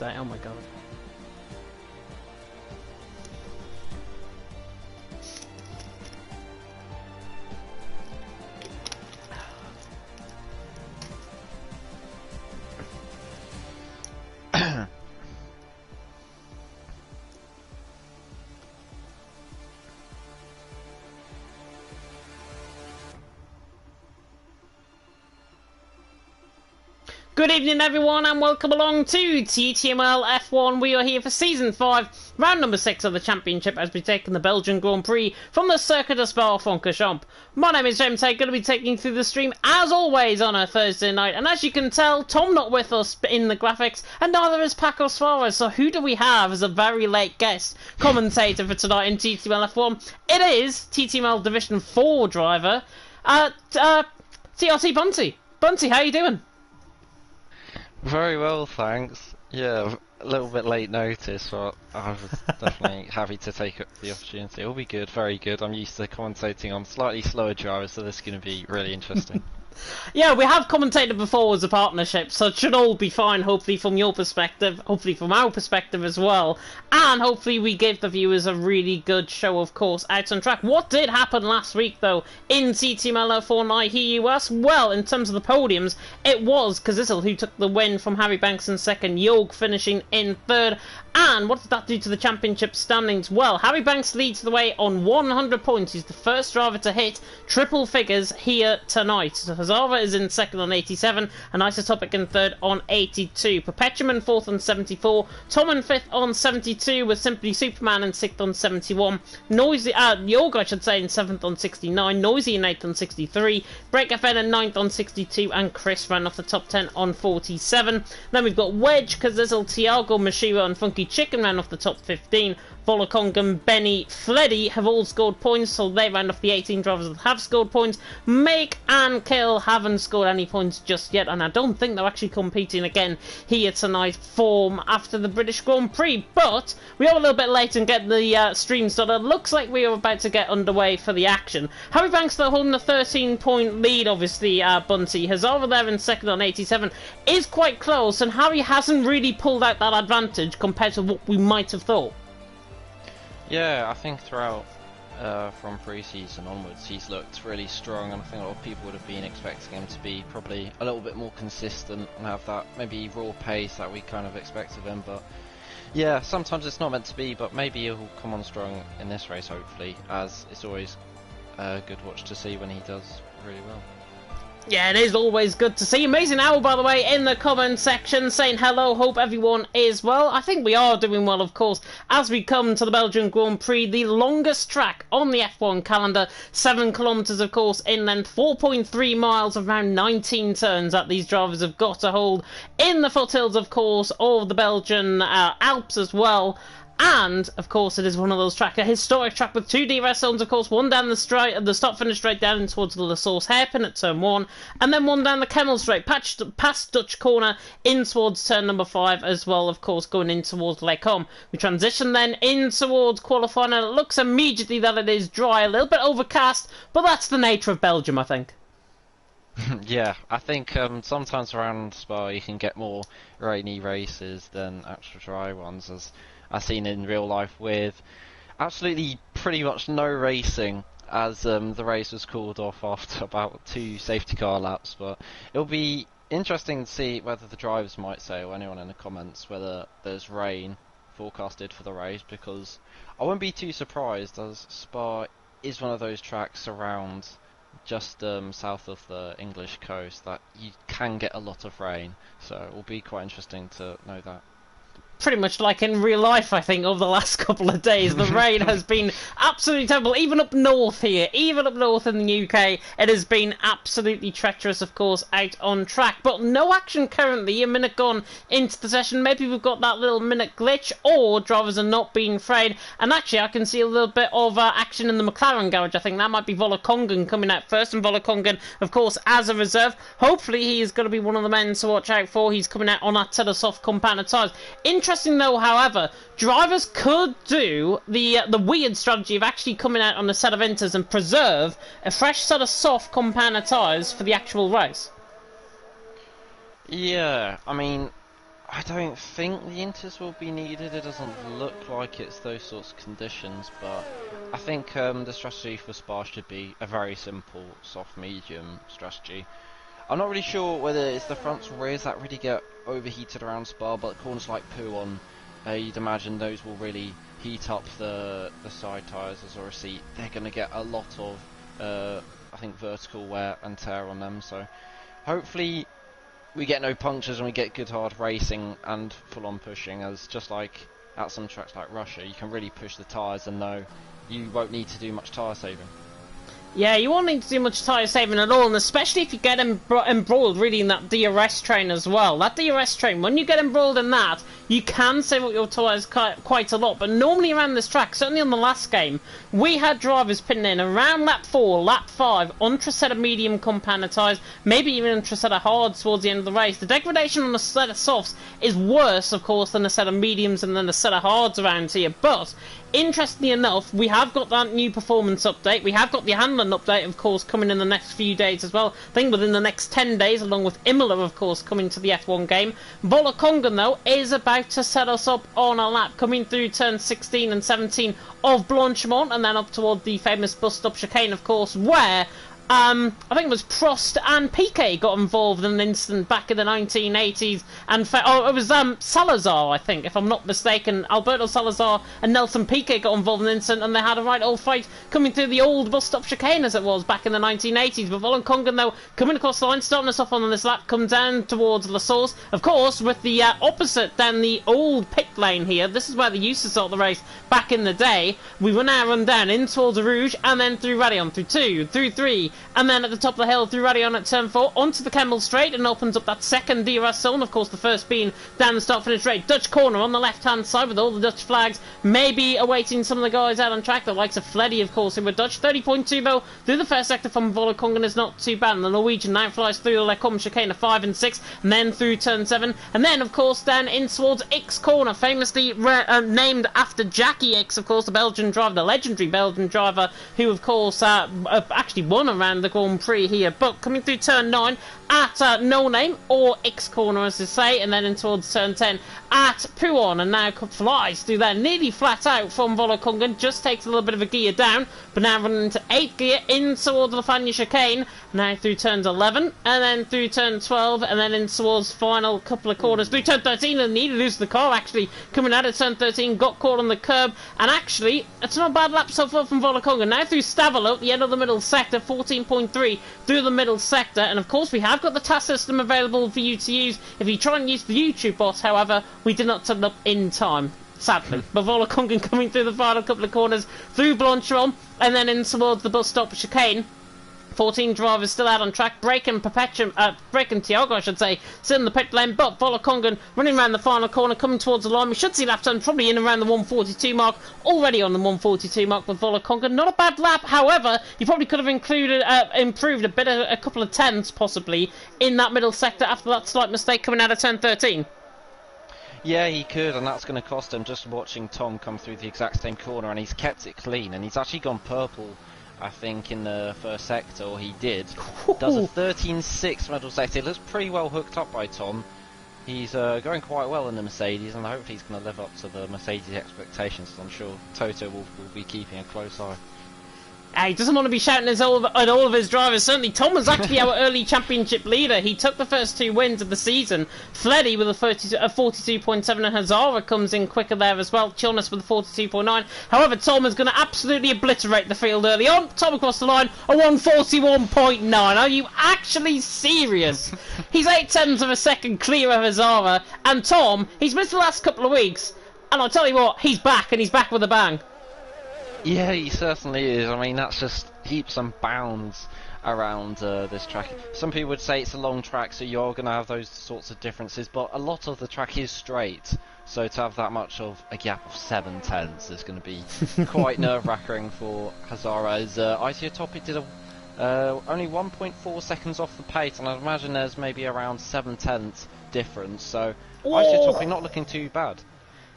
Oh my god. Good evening everyone and welcome along to TTML F1. We are here for Season 5, round number 6 of the Championship as we take in the Belgian Grand Prix from the Circuit de Spa-Francorchamps. My name is James Tate, going to be taking you through the stream as always on a Thursday night. And as you can tell, Tom not with us in the graphics and neither is Paco Suarez. So who do we have as a very late guest commentator for tonight in TTML F1? It is TTML Division 4 driver, TRT Bunty. Bunty, how you doing? Very well, thanks. Yeah, a little bit late notice, but I was definitely happy to take the opportunity. It'll be good, very good. I'm used to commentating on slightly slower drivers, so this is going to be really interesting. Yeah, we have commentated before as a partnership, so it should all be fine, hopefully from your perspective, hopefully from our perspective as well, and hopefully we give the viewers a really good show, of course, out on track. What did happen last week, though, in TTML F1, I hear you ask? Well, in terms of the podiums, it was Kazizel who took the win from Harry Banks in second, Jorg finishing in third, and what did that do to the championship standings? Well, Harry Banks leads the way on 100 points. He's the first driver to hit triple figures here tonight. So Hazara is in second on 87, and Isotopic in third on 82. Perpetuum in fourth on 74. Tom in fifth on 72, with Simply Superman in sixth on 71. Noisy, Jorg, I should say, in seventh on 69. Noisy in eighth on 63. Break FN in ninth on 62, and Chris ran off the top 10 on 47. Then we've got Wedge, Kazizel, Tiago, Mashira, and Funky Chicken ran off the top 15. Volokongan, Benny, Fleddy have all scored points, so they ran off the 18 drivers that have scored points. Make and Kill haven't scored any points just yet, and I don't think they're actually competing again here tonight after the British Grand Prix. But we are a little bit late and get the stream started. Looks like we are about to get underway for the action. Harry Banks though holding a 13-point lead, obviously. Bunty Hazara there in second on 87 is quite close, and Harry hasn't really pulled out that advantage compared to what we might have thought. Yeah, I think throughout from pre-season onwards he's looked really strong, and I think a lot of people would have been expecting him to be probably a little bit more consistent and have that maybe raw pace that we kind of expect of him. But yeah, sometimes it's not meant to be, but maybe he'll come on strong in this race, hopefully, as it's always a good watch to see when he does really well. Yeah, it is always good to see. Amazing Owl, by the way, in the comment section saying hello, hope everyone is well. I think we are doing well, of course, as we come to the Belgian Grand Prix, the longest track on the F1 calendar. 7 kilometres, of course, in length, 4.3 miles, around 19 turns that these drivers have got to hold in the foothills, of course, of the Belgian Alps as well. And, of course, it is one of those tracks, a historic track with 2 DRS zones, of course, one down the stop-finish straight down towards the La Source hairpin at turn 1, and then one down the Kemmel straight, past Dutch corner, in towards turn number 5 as well, of course, going in towards Les Combes. We transition then in towards qualifying, and it looks immediately that it is dry, a little bit overcast, but that's the nature of Belgium, I think. Yeah, I think sometimes around Spa you can get more rainy races than actual dry ones, as I've seen in real life, with absolutely pretty much no racing, as the race was called off after about 2 safety car laps. But it'll be interesting to see whether the drivers might say, or anyone in the comments, whether there's rain forecasted for the race, because I wouldn't be too surprised, as Spa is one of those tracks around just south of the English coast that you can get a lot of rain, so it will be quite interesting to know that. Pretty much like in real life, I think, over the last couple of days. The rain has been absolutely terrible. Even up north here, even up north in the UK, it has been absolutely treacherous, of course, out on track. But no action currently. A minute gone into the session. Maybe we've got that little minute glitch, or drivers are not being frayed. And actually, I can see a little bit of action in the McLaren garage. I think that might be Volokongan coming out first. And Volokongan, of course, as a reserve. Hopefully, he is going to be one of the men to watch out for. He's coming out on that set of soft compounded tyres. Interesting though, however, drivers could do the weird strategy of actually coming out on a set of inters and preserve a fresh set of soft compounded tyres for the actual race. Yeah, I mean, I don't think the inters will be needed. It doesn't look like it's those sorts of conditions, but I think the strategy for Spa should be a very simple soft-medium strategy. I'm not really sure whether it's the fronts or rears that really get overheated around Spa, but corners like Puon, you'd imagine those will really heat up the side tyres as a seat. They're going to get a lot of, I think, vertical wear and tear on them, so hopefully we get no punctures and we get good hard racing and full-on pushing, as just like at some tracks like Russia, you can really push the tyres and know you won't need to do much tyre saving. Yeah, you won't need to do much tyre saving at all, and especially if you get embroiled really in that DRS train as well. That DRS train, when you get embroiled in that, you can save up your tyres quite a lot, but normally around this track, certainly on the last game, we had drivers pitting in around lap 4, lap 5, on a set of medium compound tyres, maybe even on a set of hards towards the end of the race. The degradation on a set of softs is worse, of course, than a set of mediums and then a set of hards around here, but interestingly enough, we have got that new performance update. We have got the handling update, of course, coming in the next few days as well. I think within the next 10 days, along with Imola, of course, coming to the F1 game. Volakongan, though, is about to set us up on a lap, coming through turns 16 and 17 of Blanchimont, and then up toward the famous bus-stop chicane, of course, where I think it was Prost and Piquet got involved in an incident back in the 1980s, and it was Salazar, I think, if I'm not mistaken. Alberto Salazar and Nelson Piquet got involved in an incident, and they had a right old fight coming through the old bus-stop chicane as it was back in the 1980s. But Volakongan, though, coming across the line, starting us off on this lap, come down towards La Source, of course, with the opposite down the old pit lane here. This is where they used to start the race back in the day. We will now run down in towards Rouge, and then through Radion, through 2, through 3, and then at the top of the hill through Radion at turn 4 onto the Kemmel Straight, and opens up that second DRS zone, of course the first being down the start finish straight. Dutch corner on the left hand side with all the Dutch flags, maybe awaiting some of the guys out on track, the likes of Fleddy, of course, who were Dutch. 30.2 though through the first sector from Volakongan is not too bad, and the Norwegian now flies through the Lecom chicane of 5 and 6, and then through turn 7, and then of course down in towards X corner, famously named after Jackie X, of course, the Belgian driver, the legendary Belgian driver, who of course actually won around the Grand Prix here. But coming through turn 9 at No Name, or X corner as they say, and then in towards turn 10 at Puon, and now flies through there nearly flat out from Volakongan, just takes a little bit of a gear down, but now running into 8th gear in towards the Fania chicane, now through turns 11, and then through turn 12, and then in towards final couple of corners through turn 13, and nearly lose the car actually, coming out of turn 13, got caught on the curb, and actually it's not a bad lap so far from Volakongan. Now through Stavolo at the end of the middle sector, 14.3 through the middle sector, and of course we have got the task system available for you to use if you try and use the YouTube bot. However, we did not set it up in time, sadly. But Volakongan coming through the final couple of corners through Blanchimont, and then in towards the bus stop chicane. 14 drivers still out on track, breaking Tiago, I should say, still in the pit lane, but Volakongan running around the final corner, coming towards the line. We should see lap time probably in around the 142 mark, already on the 142 mark with Volakongan. Not a bad lap, however, you probably could have improved a bit, a couple of tenths possibly, in that middle sector after that slight mistake coming out of turn 13. Yeah, he could, and that's going to cost him. Just watching Tom come through the exact same corner, and he's kept it clean, and he's actually gone purple, I think, in the first sector, or he did. Does a 13.6 medal sector. It looks pretty well hooked up by Tom. He's going quite well in the Mercedes, and hopefully he's going to live up to the Mercedes expectations. I'm sure Toto will be keeping a close eye. He doesn't want to be shouting at all of his drivers. Certainly, Tom was actually our early championship leader. He took the first 2 wins of the season. Fleddy with a 42.7, and Hazara comes in quicker there as well. Chilness with a 42.9. However, Tom is going to absolutely obliterate the field early on. Tom across the line, a 141.9. Are you actually serious? He's 0.8 of a second clear of Hazara, and Tom, he's missed the last couple of weeks, and I'll tell you what, he's back, and he's back with a bang. Yeah, he certainly is. I mean, that's just heaps and bounds around this track. Some people would say it's a long track, so you're going to have those sorts of differences, but a lot of the track is straight, so to have that much of a gap of 7 tenths is going to be quite nerve-wracking for Hazara. As ITO Topic did only 1.4 seconds off the pace, and I'd imagine there's maybe around 7 tenths difference, so ITO Topic not looking too bad.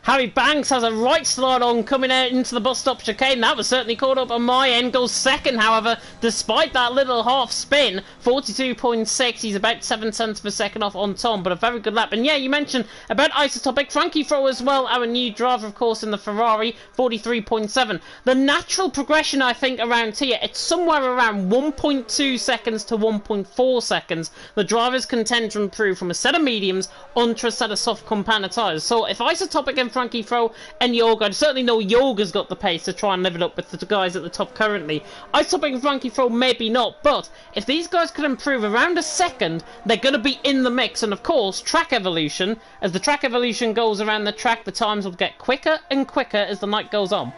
Harry Banks has a right slide on coming out into the bus stop chicane. That was certainly caught up on my end. Goes second, however, despite that little half spin. 42.6. He's about 7 cents per second off on Tom, but a very good lap. And yeah, you mentioned about Isotopic. Frankie Fro as well, our new driver, of course, in the Ferrari. 43.7. The natural progression, I think, around here, it's somewhere around 1.2 seconds to 1.4 seconds. The drivers can tend to improve from a set of mediums onto a set of soft compound tyres. So if Isotopic and Frankie Fro and Yoga, I certainly know Yoga's got the pace to try and live it up with the guys at the top currently. Isotopic and Frankie Fro maybe not, but if these guys could improve around a second, they're going to be in the mix. And of course, track evolution, as the track evolution goes around the track, the times will get quicker and quicker as the night goes on.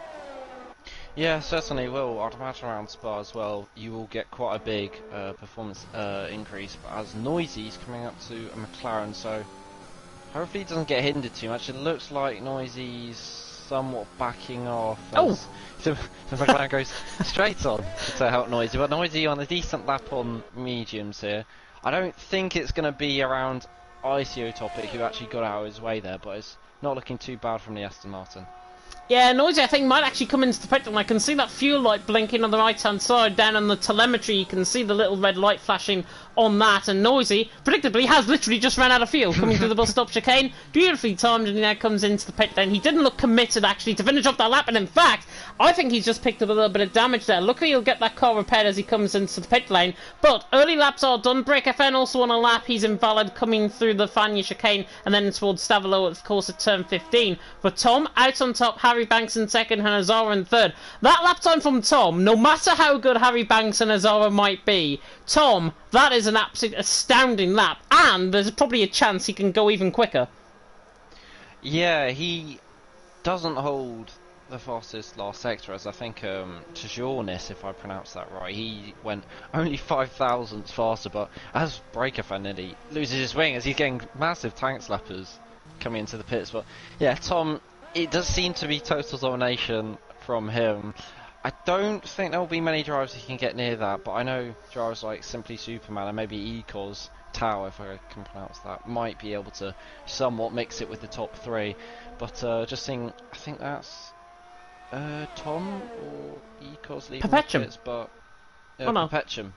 Yeah, certainly will. I'd imagine around Spa as well, you will get quite a big performance increase, but as Noisy's coming up to a McLaren, so hopefully he doesn't get hindered too much. It looks like Noisy's somewhat backing off. So McLaren goes straight on to help Noisy, but Noisy on a decent lap on mediums here. I don't think it's going to be around Isotopic, who actually got out of his way there, but it's not looking too bad from the Aston Martin. Yeah, Noisy, I think, might actually come into the pit, and I can see that fuel light blinking on the right-hand side. Down on the telemetry, you can see the little red light flashing on that, and Noisy, predictably, has literally just ran out of fuel coming through the bus stop chicane. Beautifully timed, and he now comes into the pit lane. He didn't look committed, actually, to finish off that lap, and in fact, I think he's just picked up a little bit of damage there. Luckily, he'll get that car repaired as he comes into the pit lane, but early laps are done. Break FN also on a lap. He's invalid coming through the Fania chicane, and then towards Stavolo, of course, at turn 15. But Tom, out on top, Harry Banks in second, and Azara in third. That lap time from Tom, no matter how good Harry Banks and Azara might be, Tom, that is an absolute astounding lap, and there's probably a chance he can go even quicker. Yeah, he doesn't hold the fastest last sector, as I think Tjornis, if I pronounce that right, he went only 5 thousandths faster, but as Breaker nearly loses his wing as he's getting massive tank slappers coming into the pits. But yeah, Tom, it does seem to be total domination from him. I don't think there will be many drivers who can get near that, but I know drivers like Simply Superman and maybe Ecos Tao, if I can pronounce that, might be able to somewhat mix it with the top three. But just seeing, I think that's Tom or Ecos leaving the pits, but Perpetuum.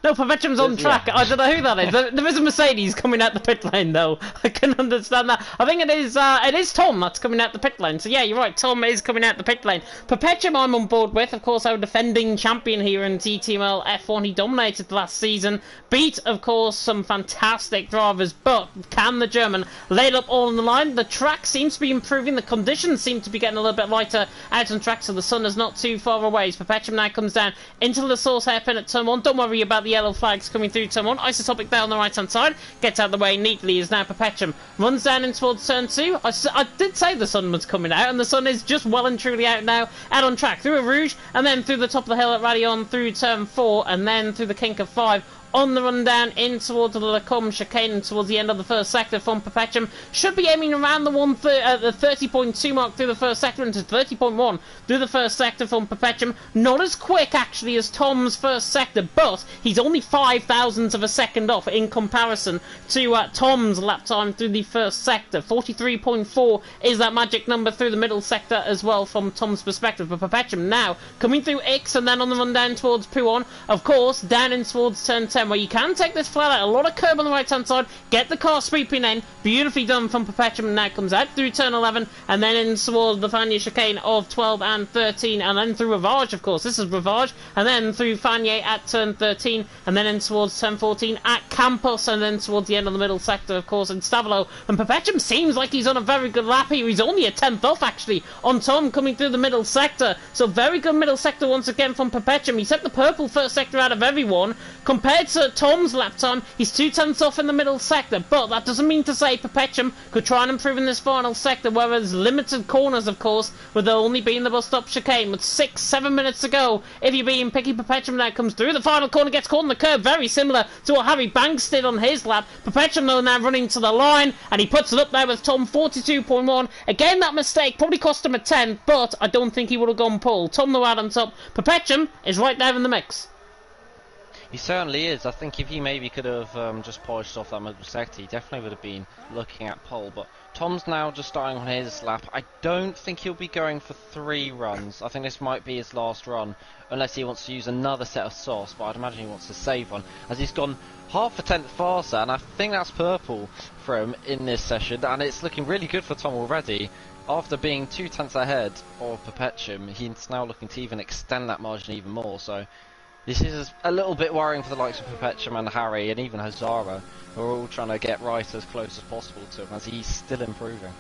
No, Perpetuum's on track. Yeah. I don't know who that is. There is a Mercedes coming out the pit lane, though. I can understand that. I think it is Tom that's coming out the pit lane. So yeah, you're right. Tom is coming out the pit lane. Perpetuum I'm on board with. Of course, our defending champion here in TTML F1. He dominated last season. Beat, of course, some fantastic drivers. But can the German lay it up all on the line? The track seems to be improving. The conditions seem to be getting a little bit lighter out on track, so the sun is not too far away. So Perpetuum now comes down into the source hairpin at turn 1. Don't worry about the yellow flags coming through turn 1. Isotopic there on the right hand side, gets out of the way neatly, is now Perpetuum. Runs down in towards turn 2. I did say the sun was coming out, and the sun is just well and truly out now, out on track through a Rouge, and then through the top of the hill at Radion, through turn 4, and then through the kink of 5. On the run down in towards the Lacombe chicane and towards the end of the first sector from Perpetuum. Should be aiming around the 30.2 mark through the first sector into 30.1 through the first sector from Perpetuum. Not as quick actually as Tom's first sector, but he's only 5 thousandths of a second off in comparison to Tom's lap time through the first sector. 43.4 is that magic number through the middle sector as well from Tom's perspective. But Perpetuum now coming through X and then on the run down towards Pouon. Of course, down in towards turn 10. Where you can take this flat out, a lot of curb on the right hand side, get the car sweeping in, beautifully done from Perpetuum, and now comes out through turn 11 and then in towards the Fania chicane of 12 and 13 and then through Ravage, of course, this is Ravage, and then through Fania at turn 13 and then in towards turn 14 at Campus and then towards the end of the middle sector, of course, in Stavolo. And Perpetuum seems like he's on a very good lap here. He's only a 10th off actually on Tom coming through the middle sector, so very good middle sector once again from Perpetuum. He set the purple first sector out of everyone. Compared to Tom's lap time, he's 2 tenths off in the middle sector, but that doesn't mean to say Perpetuum could try and improve in this final sector where there's limited corners, of course, with there only being the bus stop chicane with 6-7 minutes to go. If you're being picky, Perpetuum now comes through the final corner, gets caught in the curve, very similar to what Harry Banks did on his lap. Perpetuum though now running to the line, and he puts it up there with Tom, 42.1. Again, that mistake probably cost him a 10, but I don't think he would have gone pole. Tom though out on top. Perpetuum is right there in the mix. He certainly is. I think if he maybe could have just polished off that middle sector, he definitely would have been looking at pole. But Tom's now just starting on his lap. I don't think he'll be going for 3 runs. I think this might be his last run, unless he wants to use another set of sauce, but I'd imagine he wants to save one, as he's gone half a tenth faster, and I think that's purple for him in this session, and it's looking really good for Tom already. After being 2 tenths ahead of Perpetuum, he's now looking to even extend that margin even more, so this is a little bit worrying for the likes of Perpetuum and Harry, and even Hazara, who are all trying to get right as close as possible to him, as he's still improving.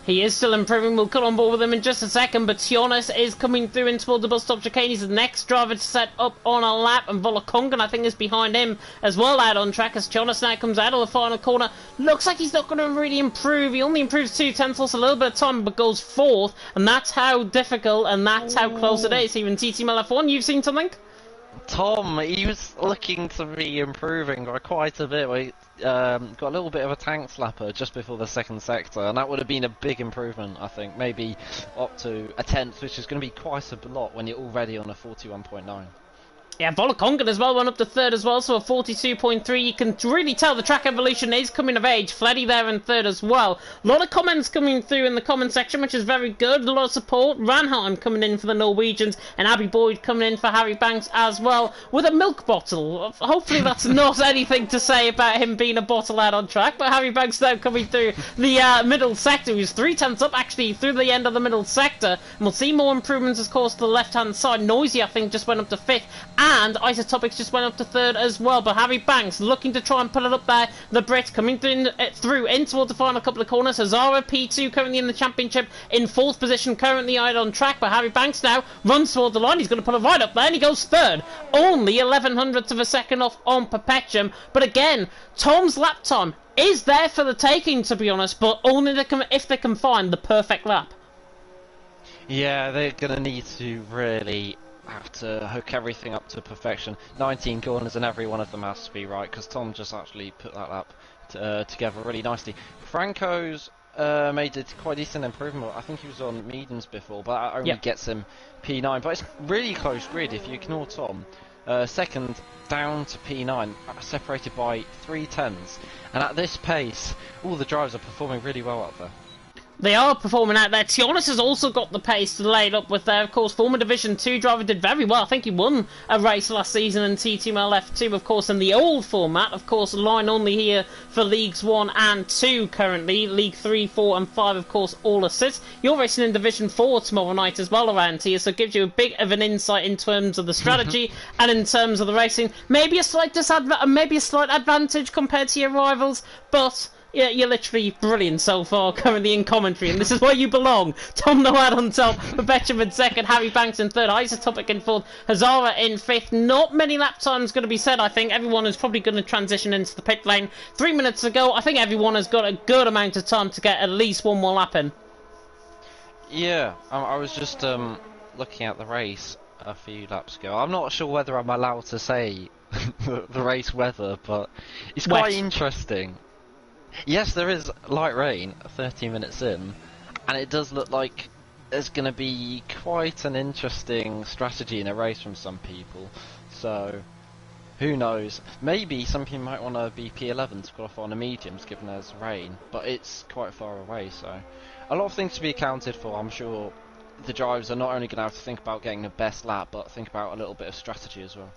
He is still improving. We'll come on board with him in just a second, but Tionis is coming through in towards the bus stop chicane. He's the next driver to set up on a lap, and Volokongan, I think, is behind him as well out on track as Tionis now comes out of the final corner. Looks like he's not going to really improve. He only improves 2 tenths, lost a little bit of time, but goes 4th, and that's how difficult and that's how close it is. Even TTML F1, you've seen something? Tom, he was looking to be improving by quite a bit. We got a little bit of a tank slapper just before the second sector, and that would have been a big improvement, I think. Maybe up to a tenth, which is going to be quite a lot when you're already on a 41.9. Yeah, Volokongan as well went up to 3rd as well, so a 42.3. You can really tell the track evolution is coming of age. Fleddy there in 3rd as well. A lot of comments coming through in the comment section, which is very good. A lot of support. Ranheim coming in for the Norwegians, and Abby Boyd coming in for Harry Banks as well, with a milk bottle. Hopefully that's not anything to say about him being a bottle out on track, but Harry Banks now coming through the middle sector. He's 3 tenths up, actually, through the end of the middle sector, and we'll see more improvements, of course, to the left-hand side. Noisy, I think, just went up to 5th, and Isotopics just went up to 3rd as well, but Harry Banks looking to try and pull it up there. The Brit coming through in towards the final couple of corners. Hazara P2 currently in the championship in 4th position, currently out on track, but Harry Banks now runs toward the line. He's going to pull it right up there, and he goes 3rd. Only 1100ths of a second off on Perpetuum, but again, Tom's lap time is there for the taking, to be honest, but only if they can find the perfect lap. Yeah, they're going to need to really have to hook everything up to perfection. 19 corners and every one of them has to be right, because Tom just actually put that lap together really nicely. Franco's made a quite decent improvement. I think he was on mediums before, but that only gets him P9. But it's really close grid if you ignore Tom. 2nd down to P9, separated by 3 tenths. And at this pace, all the drivers are performing really well up there. They are performing out there. Tionis has also got the pace to lay it up with there. Of course, former Division 2 driver did very well. I think he won a race last season in TTML F2, of course, in the old format. Of course, line only here for Leagues 1 and 2 currently. League 3, 4 and 5, of course, all assists. You're racing in Division 4 tomorrow night as well around here, so it gives you a bit of an insight in terms of the strategy and in terms of the racing. Maybe a slight advantage compared to your rivals, but yeah, you're literally brilliant so far, currently in commentary, and this is where you belong. Tom Noad on top, Perpetuum in 2nd, Harry Banks in 3rd, Isotopic in 4th, Hazara in 5th. Not many lap times going to be said, I think. Everyone is probably going to transition into the pit lane. 3 minutes to go. I think everyone has got a good amount of time to get at least one more lap in. Yeah, I was just looking at the race a few laps ago. I'm not sure whether I'm allowed to say the race weather, but it's quite interesting. Yes, there is light rain 13 minutes in, and it does look like there's going to be quite an interesting strategy in a race from some people. So, who knows? Maybe some people might want to be P11 to qualify on the mediums given there's rain, but it's quite far away, so a lot of things to be accounted for. I'm sure the drivers are not only going to have to think about getting the best lap, but think about a little bit of strategy as well.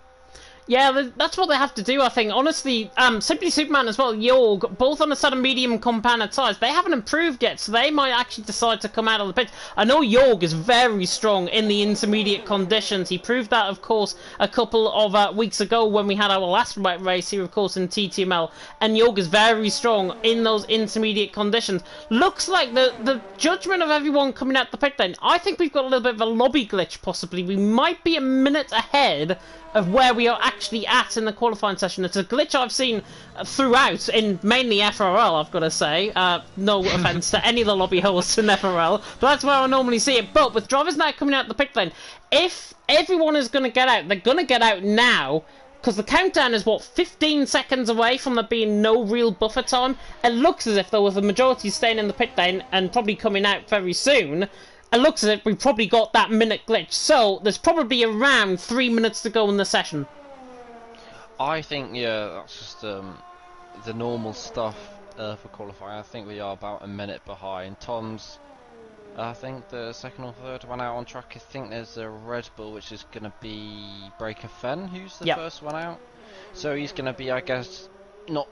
Yeah, that's what they have to do, I think. Honestly, Simply Superman as well, Jorg, both on a set of medium compounded tyres, they haven't improved yet, so they might actually decide to come out of the pit. I know Jorg is very strong in the intermediate conditions. He proved that, of course, a couple of weeks ago when we had our last race here, of course, in TTML, and Jorg is very strong in those intermediate conditions. Looks like the judgment of everyone coming out the pit lane, I think we've got a little bit of a lobby glitch, possibly. We might be a minute ahead of where we are actually at in the qualifying session. It's a glitch I've seen throughout, in mainly FRL, I've got to say. No offence to any of the lobby hosts in FRL, but that's where I normally see it. But with drivers now coming out the pit lane, if everyone is going to get out, they're going to get out now, because the countdown is, what, 15 seconds away from there being no real buffer time. It looks as if, though, with the majority staying in the pit lane and probably coming out very soon, it looks as if we've probably got that minute glitch, so there's probably around 3 minutes to go in the session. I think, yeah, that's just the normal stuff for qualifying. I think we are about a minute behind. Tom's, I think, the second or third one out on track. I think there's a Red Bull, which is going to be Breaker Fen, who's the first one out. So he's going to be, I guess, not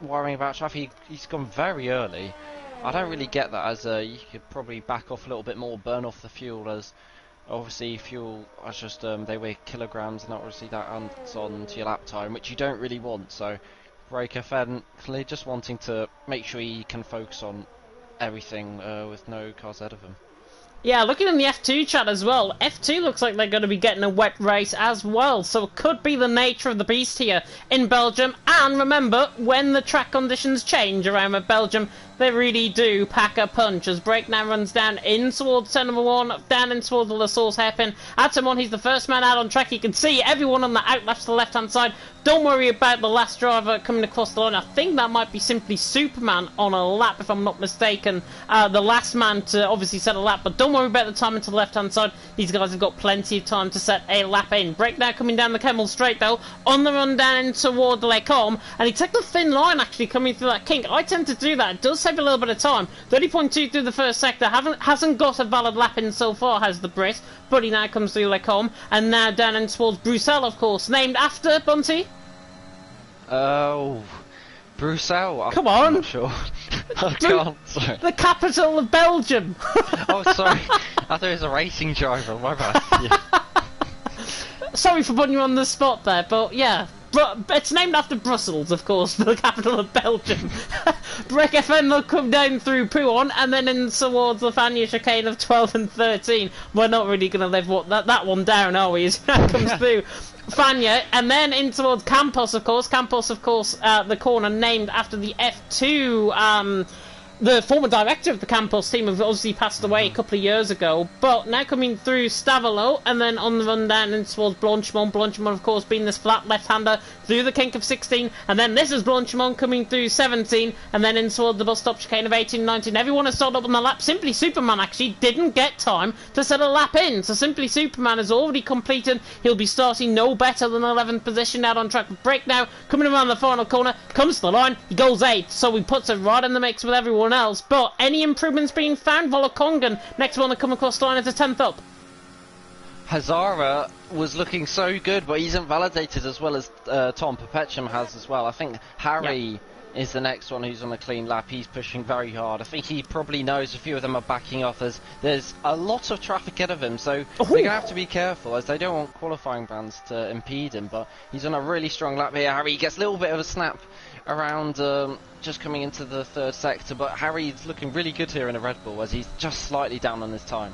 worrying about traffic. He's gone very early. I don't really get that, as you could probably back off a little bit more, burn off the fuel, as obviously fuel is just they weigh kilograms, and obviously that adds on to your lap time, which you don't really want. So Breaker Fen clearly just wanting to make sure he can focus on everything with no cars ahead of him. Yeah, looking in the F2 chat as well, F2 looks like they're going to be getting a wet race as well, so it could be the nature of the beast here in Belgium. And remember, when the track conditions change around Belgium, they really do pack a punch, as Break now runs down in towards turn number 1, down in towards the La Source hairpin. At turn 1, he's the first man out on track. You can see everyone on the outlaps to the left-hand side. Don't worry about the last driver coming across the line. I think that might be simply Superman on a lap, if I'm not mistaken. The last man to obviously set a lap, but don't worry about the time into the left-hand side. These guys have got plenty of time to set a lap in. Break now coming down the Kemmel Straight, though, on the run down in toward Les Combes, and he took the thin line, actually, coming through that kink. I tend to do that. It does take a little bit of time. 30.2 through the first sector. Hasn't got a valid lap in so far, has the Brit, but he now comes through Les Combes, and now down in towards Bruxelles, of course, named after Bunty. Oh, Bruxelles. Come on. I'm not sure. I can't. Sorry. The capital of Belgium. Oh, sorry. I thought it was a racing driver. My bad. Yeah. Sorry for putting you on the spot there, but yeah. It's named after Brussels, of course, the capital of Belgium. Break FM will come down through Pouon, and then in towards the Fania chicane of 12 and 13. We're not really going to live that one down, are we? As that comes through Fania, and then in towards Campos, of course. The corner named after the F2. The former director of the Campos team have obviously passed away a couple of years ago, but now coming through Stavelot, and then on the run down in towards Blanchimont. Blanchimont, of course, being this flat left-hander through the kink of 16, and then this is Blanchimont coming through 17, and then in towards the bus stop chicane of 18, 19. Everyone has started up on the lap. Simply Superman actually didn't get time to set a lap in, so Simply Superman has already completed. He'll be starting no better than 11th position out on track. Break now, coming around the final corner, comes to the line, he goes 8th, so he puts it right in the mix with everyone else. But any improvements being found? Volokongan, next one to come across the line is a 10th up. Hazara was looking so good, but he isn't validated as well as Tom Perpetuum has as well. I think Harry is the next one who's on a clean lap. He's pushing very hard. I think he probably knows a few of them are backing off, as there's a lot of traffic ahead of him, so they're going to have to be careful, as they don't want qualifying bans to impede him. But he's on a really strong lap here. Harry gets a little bit of a snap around just coming into the third sector, but Harry's looking really good here in a Red Bull, as he's just slightly down on his time.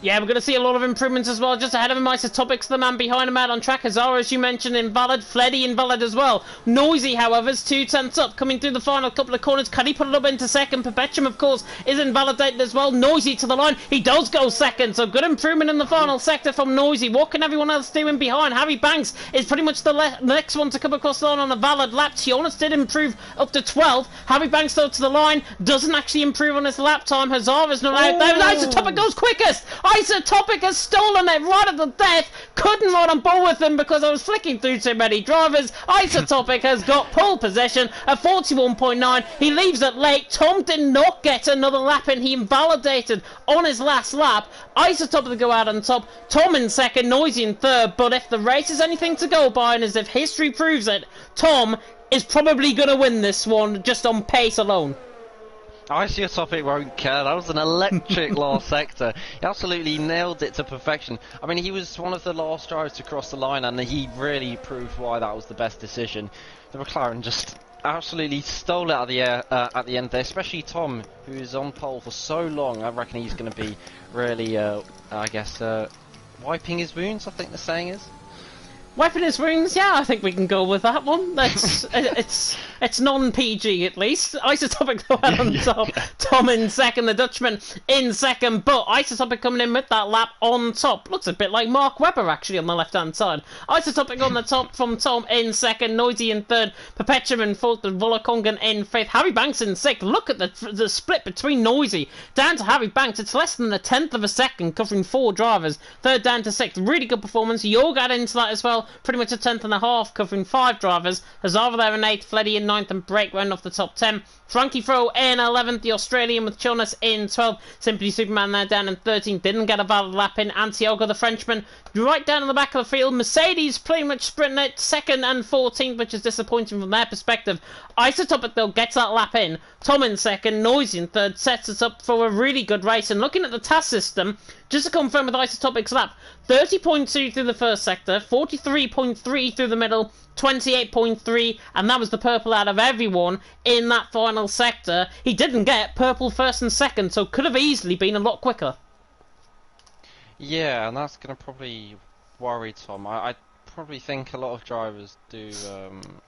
Yeah, we're going to see a lot of improvements as well. Just ahead of him, Isotopics, the man behind him out on track. Hazara, as you mentioned, invalid. Fleddy, invalid as well. Noisy, however, is 2 tenths up, coming through the final couple of corners. Can he put it up into second? Perpetuum, of course, is invalidated as well. Noisy to the line. He does go second, so good improvement in the final sector from Noisy. What can everyone else do in behind? Harry Banks is pretty much the next one to come across the line on a valid lap. Tionas did improve up to 12th. Harry Banks, though, to the line, doesn't actually improve on his lap time. Hazara's not out there. Isotopic goes quickest. Isotopic has stolen it right at the death. Couldn't ride on board with him because I was flicking through too many drivers. Isotopic has got pole position at 41.9. He leaves it late. Tom did not get another lap in. He invalidated on his last lap. Isotopic to go out on top. Tom in second. Noisy in third. But if the race is anything to go by, and as if history proves it, Tom is probably going to win this one just on pace alone. Isotopic won't care. That was an electric last sector. He absolutely nailed it to perfection. I mean, he was one of the last drivers to cross the line, and he really proved why that was the best decision. The McLaren just absolutely stole it out of the air at the end there, especially Tom, who is on pole for so long. I reckon he's going to be really, I guess, wiping his wounds, I think the saying is. Wiping his wounds, yeah, I think we can go with that one. That's it's non-PG at least. Isotopic go out on top. Tom in second, the Dutchman in second, but Isotopic coming in with that lap on top. Looks a bit like Mark Webber actually on the left-hand side. Isotopic on the top from Tom in second, Noisy in third, Perpetuum in fourth, and Volokongan in fifth. Harry Banks in sixth. Look at the split between Noisy down to Harry Banks. It's less than a tenth of a second, covering 4 drivers. Third down to sixth. Really good performance. Yorgad into that as well. Pretty much a tenth and a half, covering 5 drivers. Hazara there in 8th, Fleddy in 9th and break round off the top 10. Frankie Fro in 11th, the Australian with Jonas in 12th. Simply Superman there down in 13th, didn't get a valid lap in. Santiago, the Frenchman, right down in the back of the field. Mercedes pretty much sprinting it 2nd and 14th, which is disappointing from their perspective. Isotopic, though, gets that lap in. Tom in 2nd, Noisy in 3rd, sets us up for a really good race. And looking at the task system, just to confirm with Isotopic's lap, 30.2 through the first sector, 43.3 through the middle, 28.3, and that was the purple out of everyone in that final sector. He didn't get purple 1st and 2nd, so could have easily been a lot quicker. Yeah, and that's going to probably worry Tom. I probably think a lot of drivers do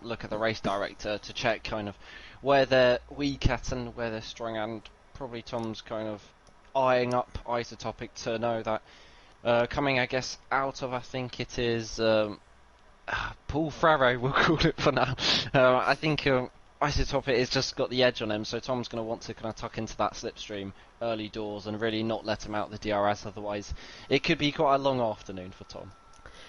look at the race director to check kind of where they're weak at and where they're strong, and probably Tom's kind of eyeing up Isotopic to know that coming, I guess, out of, I think it is Paul Farrow, we'll call it for now. I think Isotopic has just got the edge on him, so Tom's going to want to kind of tuck into that slipstream early doors and really not let him out the DRS, otherwise it could be quite a long afternoon for Tom.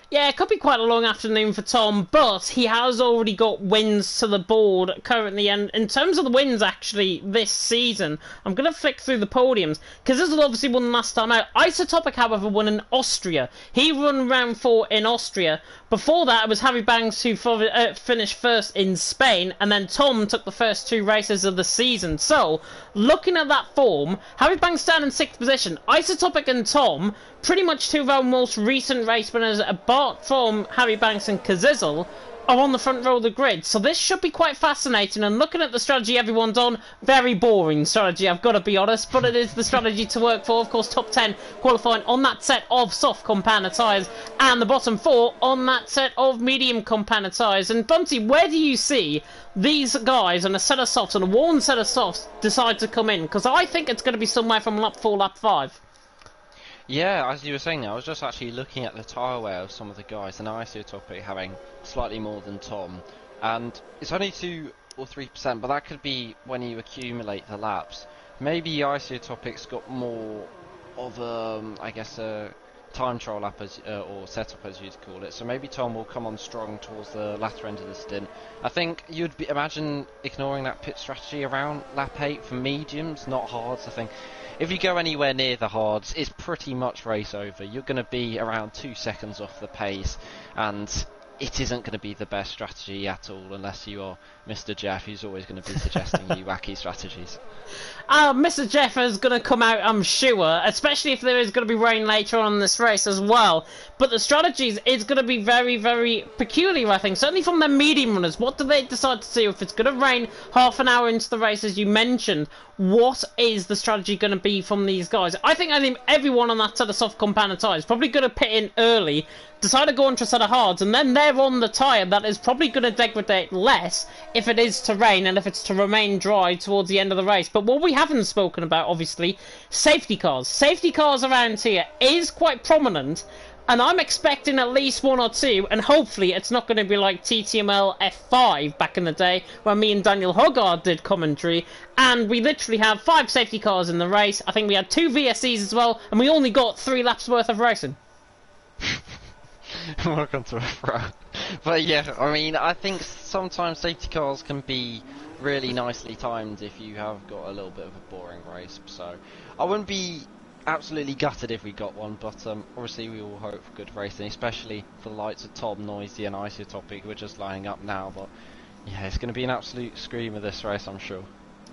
Yeah, it could be quite a long afternoon for Tom, but he has already got wins to the board currently. And in terms of the wins, actually, this season, I'm going to flick through the podiums, because this was obviously one last time out. Isotopic, however, won in Austria. He won round 4 in Austria. Before that, it was Harry Banks who finished 1st in Spain, and then Tom took the first 2 races of the season. So, looking at that form, Harry Banks down in 6th position. Isotopic and Tom, pretty much 2 of our most recent race winners, apart from Harry Banks and Kazizel, are on the front row of the grid. So this should be quite fascinating, and looking at the strategy everyone's on, very boring strategy, I've got to be honest, but it is the strategy to work for. Of course, top 10 qualifying on that set of soft compounder tyres, and the bottom 4 on that set of medium compounder tyres. And Bunty, where do you see these guys on a set of softs, on a worn set of softs, decide to come in? Because I think it's going to be somewhere from lap 4, lap 5. Yeah, as you were saying, I was just actually looking at the tyre wear of some of the guys, and Isotopic having slightly more than Tom, and it's only 2 or 3%, but that could be when you accumulate the laps. Maybe Isotopic's got more of I guess a time trial lap or setup as you'd call it, so maybe Tom will come on strong towards the latter end of the stint. I think you'd imagine ignoring that pit strategy around lap 8 for mediums, not hards. I think if you go anywhere near the hards, it's pretty much race over. You're going to be around 2 seconds off the pace, and it isn't going to be the best strategy at all, unless you are Mr. Jeff, who's always going to be suggesting you wacky strategies. Mr. Jeff is going to come out, I'm sure, especially if there is going to be rain later on in this race as well. But the strategies is going to be very, very peculiar, I think. Certainly from the medium runners. What do they decide to do? If it's going to rain half an hour into the race, as you mentioned, what is the strategy going to be from these guys? I think everyone on that set of soft compounder tyres is probably going to pit in early, decide to go into a set of hards, and then they're on the tyre that is probably going to degrade less if it is to rain and if it's to remain dry towards the end of the race. But what we haven't spoken about, obviously, safety cars. Safety cars around here is quite prominent, and I'm expecting at least 1 or 2, and hopefully it's not going to be like TTML F1 back in the day, where me and Daniel Hogarth did commentary, and we literally have 5 safety cars in the race. I think we had 2 VSCs as well, and we only got 3 laps worth of racing. Welcome to a throw. But yeah, I mean, I think sometimes safety cars can be really nicely timed if you have got a little bit of a boring race. So I wouldn't be absolutely gutted if we got one, but obviously we all hope for good racing, especially for the likes of Tom, Noisy and Isotopic, who are just lining up now. But yeah, it's going to be an absolute screamer this race, I'm sure.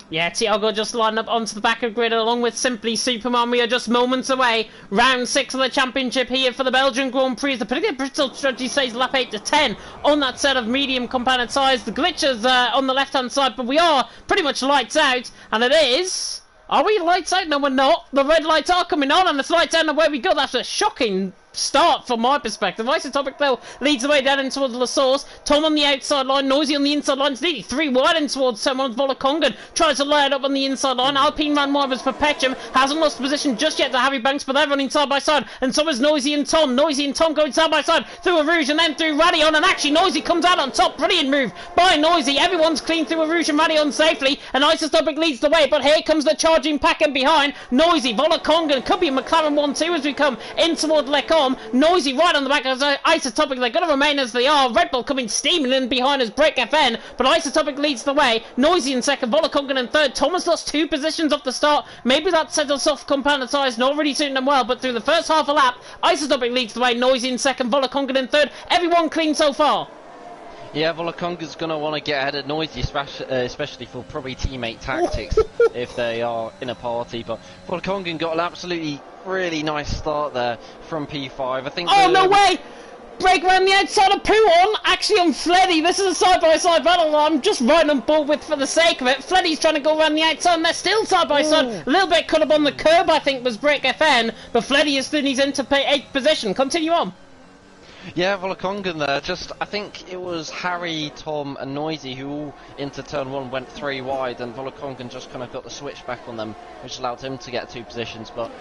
Yeah, Tiago just lined up onto the back of grid along with Simply Superman. We are just moments away. Round 6 of the championship here for the Belgian Grand Prix. The particular Bristol strategy says lap 8 to 10 on that set of medium compounded tyres. The glitches on the left-hand side, but we are pretty much lights out, and it is... Are we lights out? No, we're not. The red lights are coming on, and it's lights out, and away we go. That's a shocking start from my perspective. Isotopic, though, leads the way down in towards La Source. Tom on the outside line, Noisy on the inside line. It's nearly 3 wide in towards someone. Volakongan tries to lay it up on the inside line. Alpine ran wide as Perpetuum. Hasn't lost position just yet to Harry Banks, but they're running side by side. And so is Noisy and Tom. Noisy and Tom going side by side through a Rouge and then through Radion. And actually, Noisy comes out on top. Brilliant move by Noisy. Everyone's clean through a Rouge and Radion safely. And Isotopic leads the way, but here comes the charging pack in behind. Noisy, Volakongan, could be McLaren 1-2 as we come in toward Lecor. Tom. Noisy right on the back of Isotopic. They're going to remain as they are. Red Bull coming steaming in behind as Break FN, but Isotopic leads the way. Noisy in second, Volakongan in third. Tom has lost 2 positions off the start. Maybe that set us off compound size, not really suiting them well, but through the first half a lap, Isotopic leads the way. Noisy in second, Volakongan in third. Everyone clean so far. Yeah, Volakonga's going to want to get ahead of Noisy, especially for probably teammate tactics if they are in a party. But Volakongan got an absolutely really nice start there from P5. I think. Oh, no way! Break around the outside of Puon, actually on Fleddy. This is a side-by-side battle I'm just right on board with for the sake of it. Fleddy's trying to go around the outside and they're still side-by-side. A little bit cut up on the curb, I think, was Break FN, but Fleddy is soon he's into 8th position. Continue on. Yeah, Volakongan there, I think it was Harry, Tom and Noisy who all into turn 1 went 3 wide, and Volakongan just kind of got the switch back on them, which allowed him to get 2 positions. But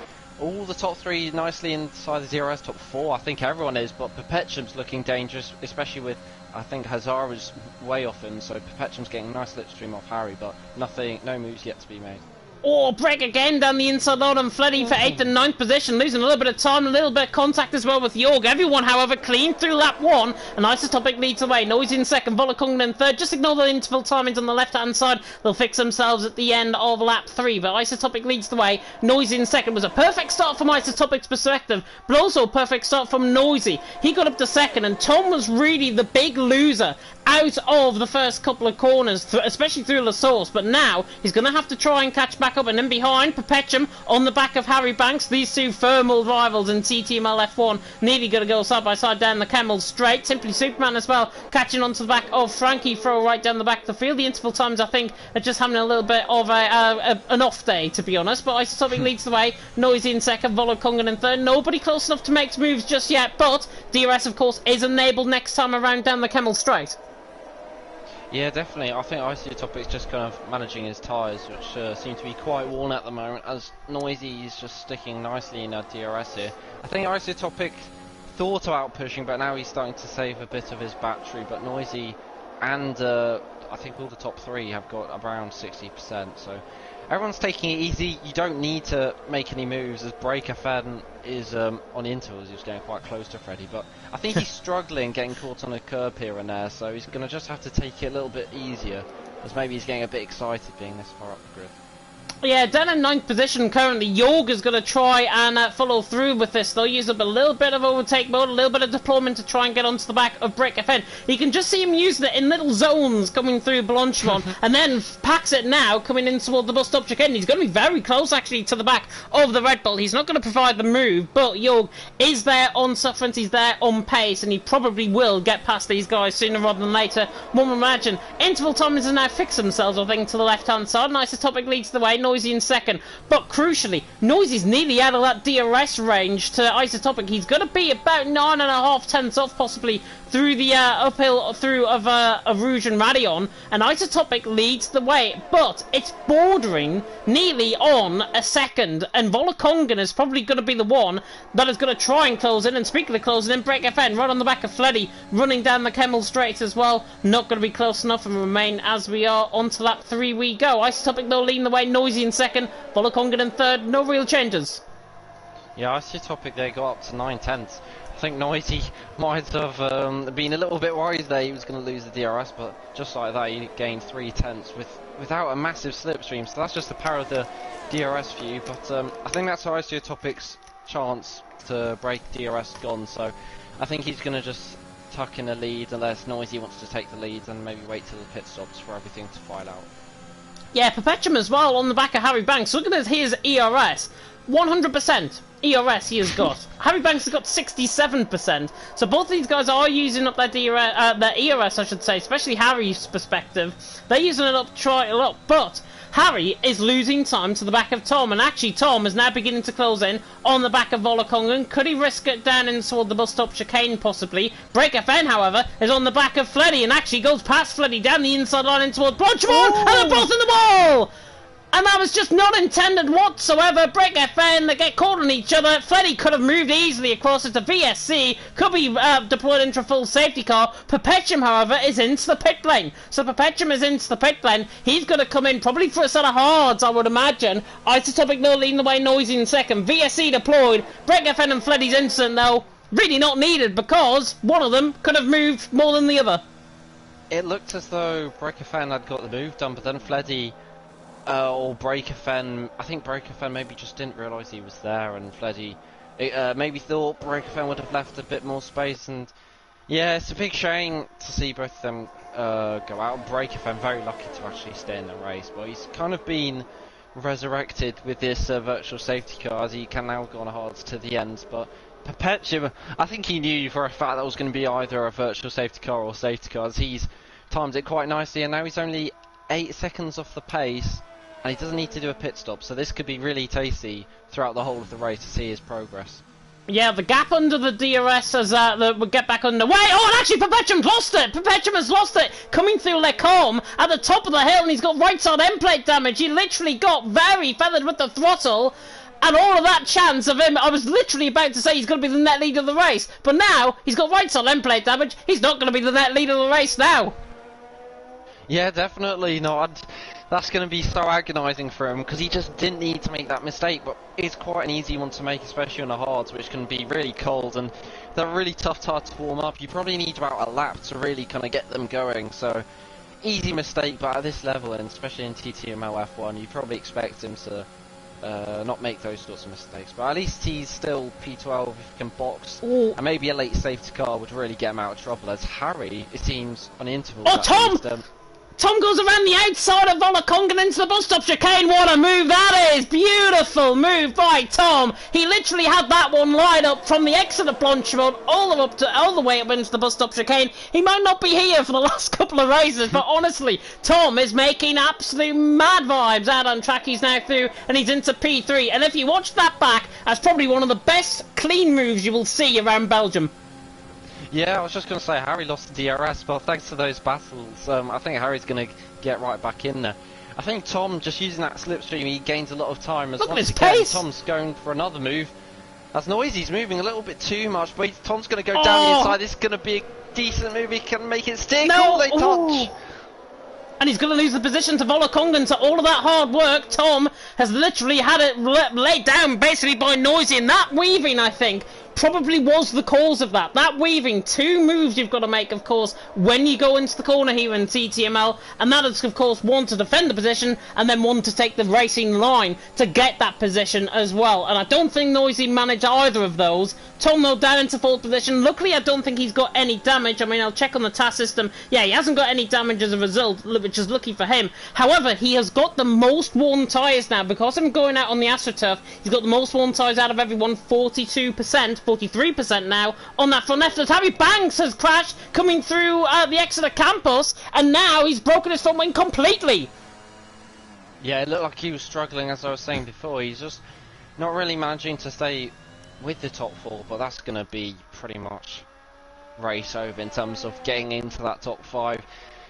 all the top 3 nicely inside the DRS top 4, I think everyone is, but Perpetuum's looking dangerous, especially with, I think Hazara's way off him, so Perpetuum's getting a nice slipstream off Harry, but no moves yet to be made. Oh, break again down the inside load on Fleddy for 8th and 9th position, losing a little bit of time, a little bit of contact as well with Jorg. Everyone, however, clean through lap 1, and Isotopic leads the way. Noisy in second, Volakongan in third. Just ignore the interval timings on the left-hand side. They'll fix themselves at the end of lap 3, but Isotopic leads the way. Noisy in second was a perfect start from Isotopic's perspective, but also a perfect start from Noisy. He got up to second, and Tom was really the big loser out of the first couple of corners, especially through La Source, but now he's going to have to try and catch back up, and then behind, Perpetuum on the back of Harry Banks. These 2 thermal rivals in TTML F1 nearly going to go side by side down the Camel straight. Simply Superman as well, catching onto the back of Frankie Throw right down the back of the field. The interval times, I think, are just having a little bit of an off day, to be honest, but Isotopic leads the way. Noisy in second, Volakongan in third. Nobody close enough to make moves just yet, but DRS, of course, is enabled next time around down the Camel straight. Yeah, definitely. I think Isotopic's just kind of managing his tyres, which seem to be quite worn at the moment, as Noisy is just sticking nicely in our DRS here. I think Isotopic thought about pushing, but now he's starting to save a bit of his battery. But Noisy and I think all the top 3 have got around 60%, so everyone's taking it easy. You don't need to make any moves, as Break FN is on the intervals. He's getting quite close to Freddy, but I think he's struggling getting caught on a curb here and there, so he's going to just have to take it a little bit easier, as maybe he's getting a bit excited being this far up the grid. Yeah, down in 9th position currently. Jorg is going to try and follow through with this. They'll use up a little bit of overtake mode, a little bit of deployment to try and get onto the back of Break FN. You can just see him using it in little zones coming through Blanchimont, and then packs it now coming in toward the bus stop chicane. He's going to be very close actually to the back of the Red Bull. He's not going to provide the move, but Jorg is there on sufferance, he's there on pace, and he probably will get past these guys sooner rather than later, one would imagine. Interval timers have now fixed themselves, I think, to the left-hand side. Isotopic leads the way. Noisy in second, but crucially, Noisy's nearly out of that DRS range to Isotopic. He's going to be about 9.5 tenths off, possibly, through the uphill through of Rouge and Radion, and Isotopic leads the way, but it's bordering nearly on a second, and Volakongan is probably going to be the one that is going to try and close in. And speaking of closing in, Break FN right on the back of Fleddy, running down the Camel straight as well, not going to be close enough, and remain as we are. Onto lap 3 we go. Isotopic though leading the way, Noisy in second, Volakongan in third. No real changes. Yeah, Isotopic there got up to 9 tenths. I think Noisy might have been a little bit worried there he was going to lose the DRS, but just like that he gained 3 tenths without a massive slipstream, so that's just the power of the DRS for you. But I think that's Isotopic's chance to break DRS gone, so I think he's going to just tuck in the lead unless Noisy wants to take the lead, and maybe wait till the pit stops for everything to file out. Yeah, Perpetuum as well on the back of Harry Banks. Look at his ERS. 100% ERS he has got. Harry Banks has got 67%. So both of these guys are using up their ERS, I should say, especially Harry's perspective. They're using it up quite a lot, but Harry is losing time to the back of Tom, and actually Tom is now beginning to close in on the back of Volakongan. Could he risk it down in toward the bus stop chicane? Possibly. Break FN, however, is on the back of Fleddy, and actually goes past Fleddy down the inside line in toward Blanchimont, and they're both in the wall! And that was just not intended whatsoever. Break FN, they get caught on each other. Fleddy could have moved easily across it to VSC. Could be deployed into a full safety car. Perpetuum, however, is into the pit lane. So Perpetuum is into the pit lane. He's going to come in probably for a set of hards, I would imagine. Isotopic no leading the way, Noisy in second. VSC deployed. Break FN and Fleddy's instant though. really not needed because one of them could have moved more than the other. It looked as though Breakerfen had got the move done, but then Fleddy, or Breakerfen, I think Breakerfen maybe just didn't realise he was there, and Fleddy maybe thought Breakerfen would have left a bit more space, and yeah, it's a big shame to see both of them go out. Breakerfen very lucky to actually stay in the race, but he's kind of been resurrected with this virtual safety car, as he can now go on hards to the end, but Perpetuum, I think he knew for a fact that was going to be either a virtual safety car or safety car, as he's timed it quite nicely, and now he's only 8 seconds off the pace, and he doesn't need to do a pit stop, so this could be really tasty throughout the whole of the race to see his progress. Yeah, the gap under the DRS as we'll get back underway. Oh, and actually Perpetuum's lost it! Perpetuum has lost it! Coming through Lecombe at the top of the hill, and he's got right side end plate damage. He literally got very feathered with the throttle. And all of that chance of him, I was literally about to say he's going to be the net leader of the race. But now, he's got right side end plate damage. He's not going to be the net leader of the race now. Yeah, definitely not. That's going to be so agonising for him, because he just didn't need to make that mistake. But it's quite an easy one to make, especially on the hards, which can be really cold. And they're a really tough tire to warm up. You probably need about a lap to really kind of get them going. So, easy mistake, but at this level, and especially in TTML F1, you probably expect him to not make those sorts of mistakes, but at least he's still P12 if he can box. Ooh. And maybe a late safety car would really get him out of trouble, as Harry, it seems, on the interval. Oh, Tom! Tom goes around the outside of Volakongan into the bus stop chicane. What a move that is! Beautiful move by Tom. He literally had that one lined up from the exit of Blanchimont all the way up into the bus stop chicane. He might not be here for the last couple of races, but honestly, Tom is making absolute mad vibes out on track. He's now through, and he's into P3. And if you watch that back, that's probably one of the best clean moves you will see around Belgium. Yeah, I was just going to say, Harry lost the DRS, but thanks to those battles, I think Harry's going to get right back in there. I think Tom, just using that slipstream, he gains a lot of time. As look at his again, pace! Tom's going for another move. That's noisy, he's moving a little bit too much, but Tom's going to go down the inside. This is going to be a decent move, he can make it stick. No! They touch! And he's going to lose the position to Volakongan. So all of that hard work, Tom has literally had it laid down basically by Noisy, and that weaving, I think, probably was the cause of that. That weaving, 2 moves you've got to make, of course, when you go into the corner here in TTML, and that is, of course, one to defend the position, and then one to take the racing line to get that position as well. And I don't think Noisy managed either of those. Tom, though, down into 4th position. Luckily, I don't think he's got any damage. I mean, I'll check on the task system. Yeah, he hasn't got any damage as a result, which is lucky for him. However, he has got the most worn tyres now. Because of him going out on the AstroTurf, he's got the most worn tyres out of everyone, 42%. 43% now on that front left. Harry Banks has crashed coming through the Exeter campus, and now he's broken his front wing completely. Yeah, it looked like he was struggling, as I was saying before. He's just not really managing to stay with the top 4, but that's going to be pretty much race over in terms of getting into that top 5.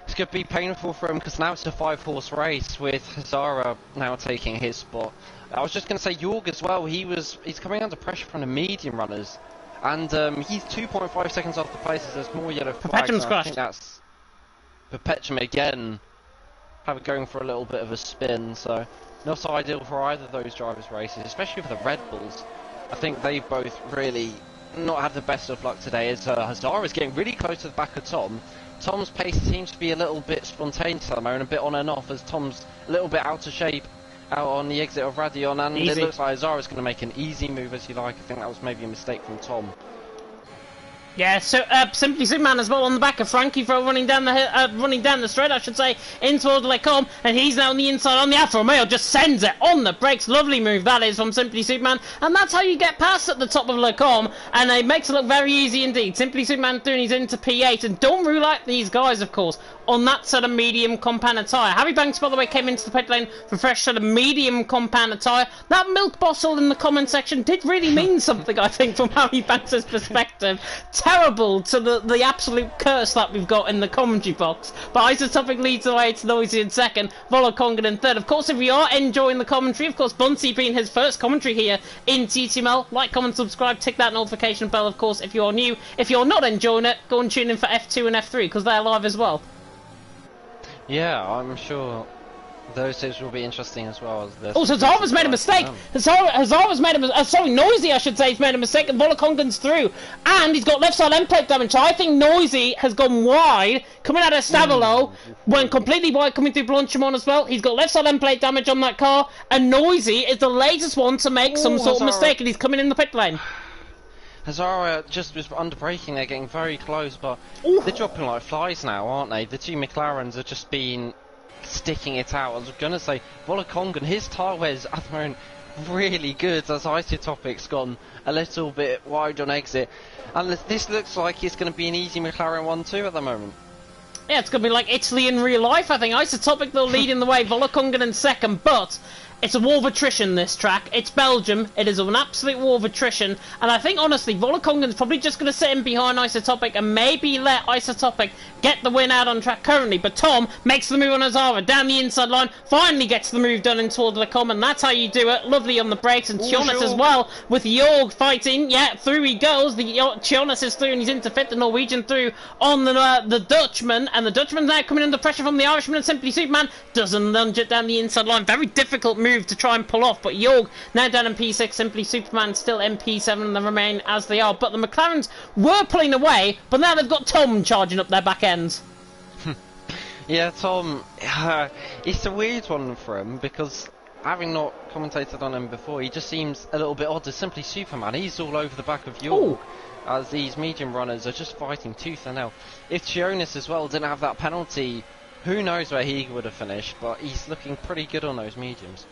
It's going to be painful for him, because now it's a 5-horse race with Hazara now taking his spot. I was just going to say Jorg as well. He's coming under pressure from the medium runners, and he's 2.5 seconds off the pace. There's more yellow flags. Perpetuum's crashed. I think that's Perpetuum again, going for a little bit of a spin. So not ideal for either of those drivers' races, especially for the Red Bulls. I think they've both really not had the best of luck today, as Hazara is getting really close to the back of Tom. Tom's pace seems to be a little bit spontaneous at the moment, a bit on and off, as Tom's a little bit out of shape out on the exit of Radion, and it looks like Hazara's going to make an easy move, as you like. I think that was maybe a mistake from Tom. Yeah, so Simply Superman as well on the back of Frankie for running down the straight, I should say, in towards Lecombe, and he's now on the inside on the Alfa Romeo, just sends it on the brakes. Lovely move that is from Simply Superman, and that's how you get past at the top of Lecombe, and it makes it look very easy indeed. Simply Superman doing his into P8, and don't rule out these guys, of course, on that sort of medium compound tyre. Harry Banks, by the way, came into the pit lane for fresh sort of medium compound tyre. That milk bottle in the comment section did really mean something, I think, from Harry Banks' perspective. Terrible to the absolute curse that we've got in the commentary box. But Isotopic leads the way to Noisy in 2nd, Volakongan in 3rd. Of course, if you are enjoying the commentary, of course, Bunsey being his first commentary here in TTML, like, comment, subscribe, tick that notification bell, of course, if you're new. If you're not enjoying it, go and tune in for F2 and F3, because they're live as well. Yeah, I'm sure those tips will be interesting as well. As oh, so Hazara's made a mistake. Hazara's made a sorry, Noisy, I should say, has made a mistake, and Volakongan's through, and he's got left side end plate damage. So I think Noisy has gone wide, coming out of Stavolo, went completely wide, coming through Blanchimon as well. He's got left side end plate damage on that car, and Noisy is the latest one to make some sort of mistake, and he's coming in the pit lane. Hazara just was under braking, they're getting very close, but they're dropping like flies now, aren't they? The two McLarens are just been sticking it out. I was going to say, Volakongan, his tyre wears at the moment really good as Isotopic's gone a little bit wide on exit. And this looks like it's going to be an easy McLaren 1-2 at the moment. Yeah, it's going to be like Italy in real life, I think. Isotopic, they'll lead in the way, Volakongan in second, but it's a war of attrition, this track. It's Belgium. It is an absolute war of attrition. And I think, honestly, Volakongan's probably just going to sit in behind Isotopic and maybe let Isotopic get the win out on track currently. But Tom makes the move on Hazara down the inside line, finally gets the move done in toward the common. That's how you do it. Lovely on the brakes. And Chionis as well, with Jorg fighting. Yeah, through he goes. Chionis is through and he's into fifth. The Norwegian through on the Dutchman. And the Dutchman's now coming under pressure from the Irishman, and Simply Superman doesn't lunge it down the inside line. Very difficult move to try and pull off, but Jorg now down in P6, Simply Superman still in P7, and they remain as they are. But the McLarens were pulling away, but now they've got Tom charging up their back ends. Yeah, Tom, it's a weird one for him, because having not commentated on him before, he just seems a little bit odd as Simply Superman. He's all over the back of Jorg, as these medium runners are just fighting tooth and nail. If Chionis as well didn't have that penalty, who knows where he would have finished, but he's looking pretty good on those mediums.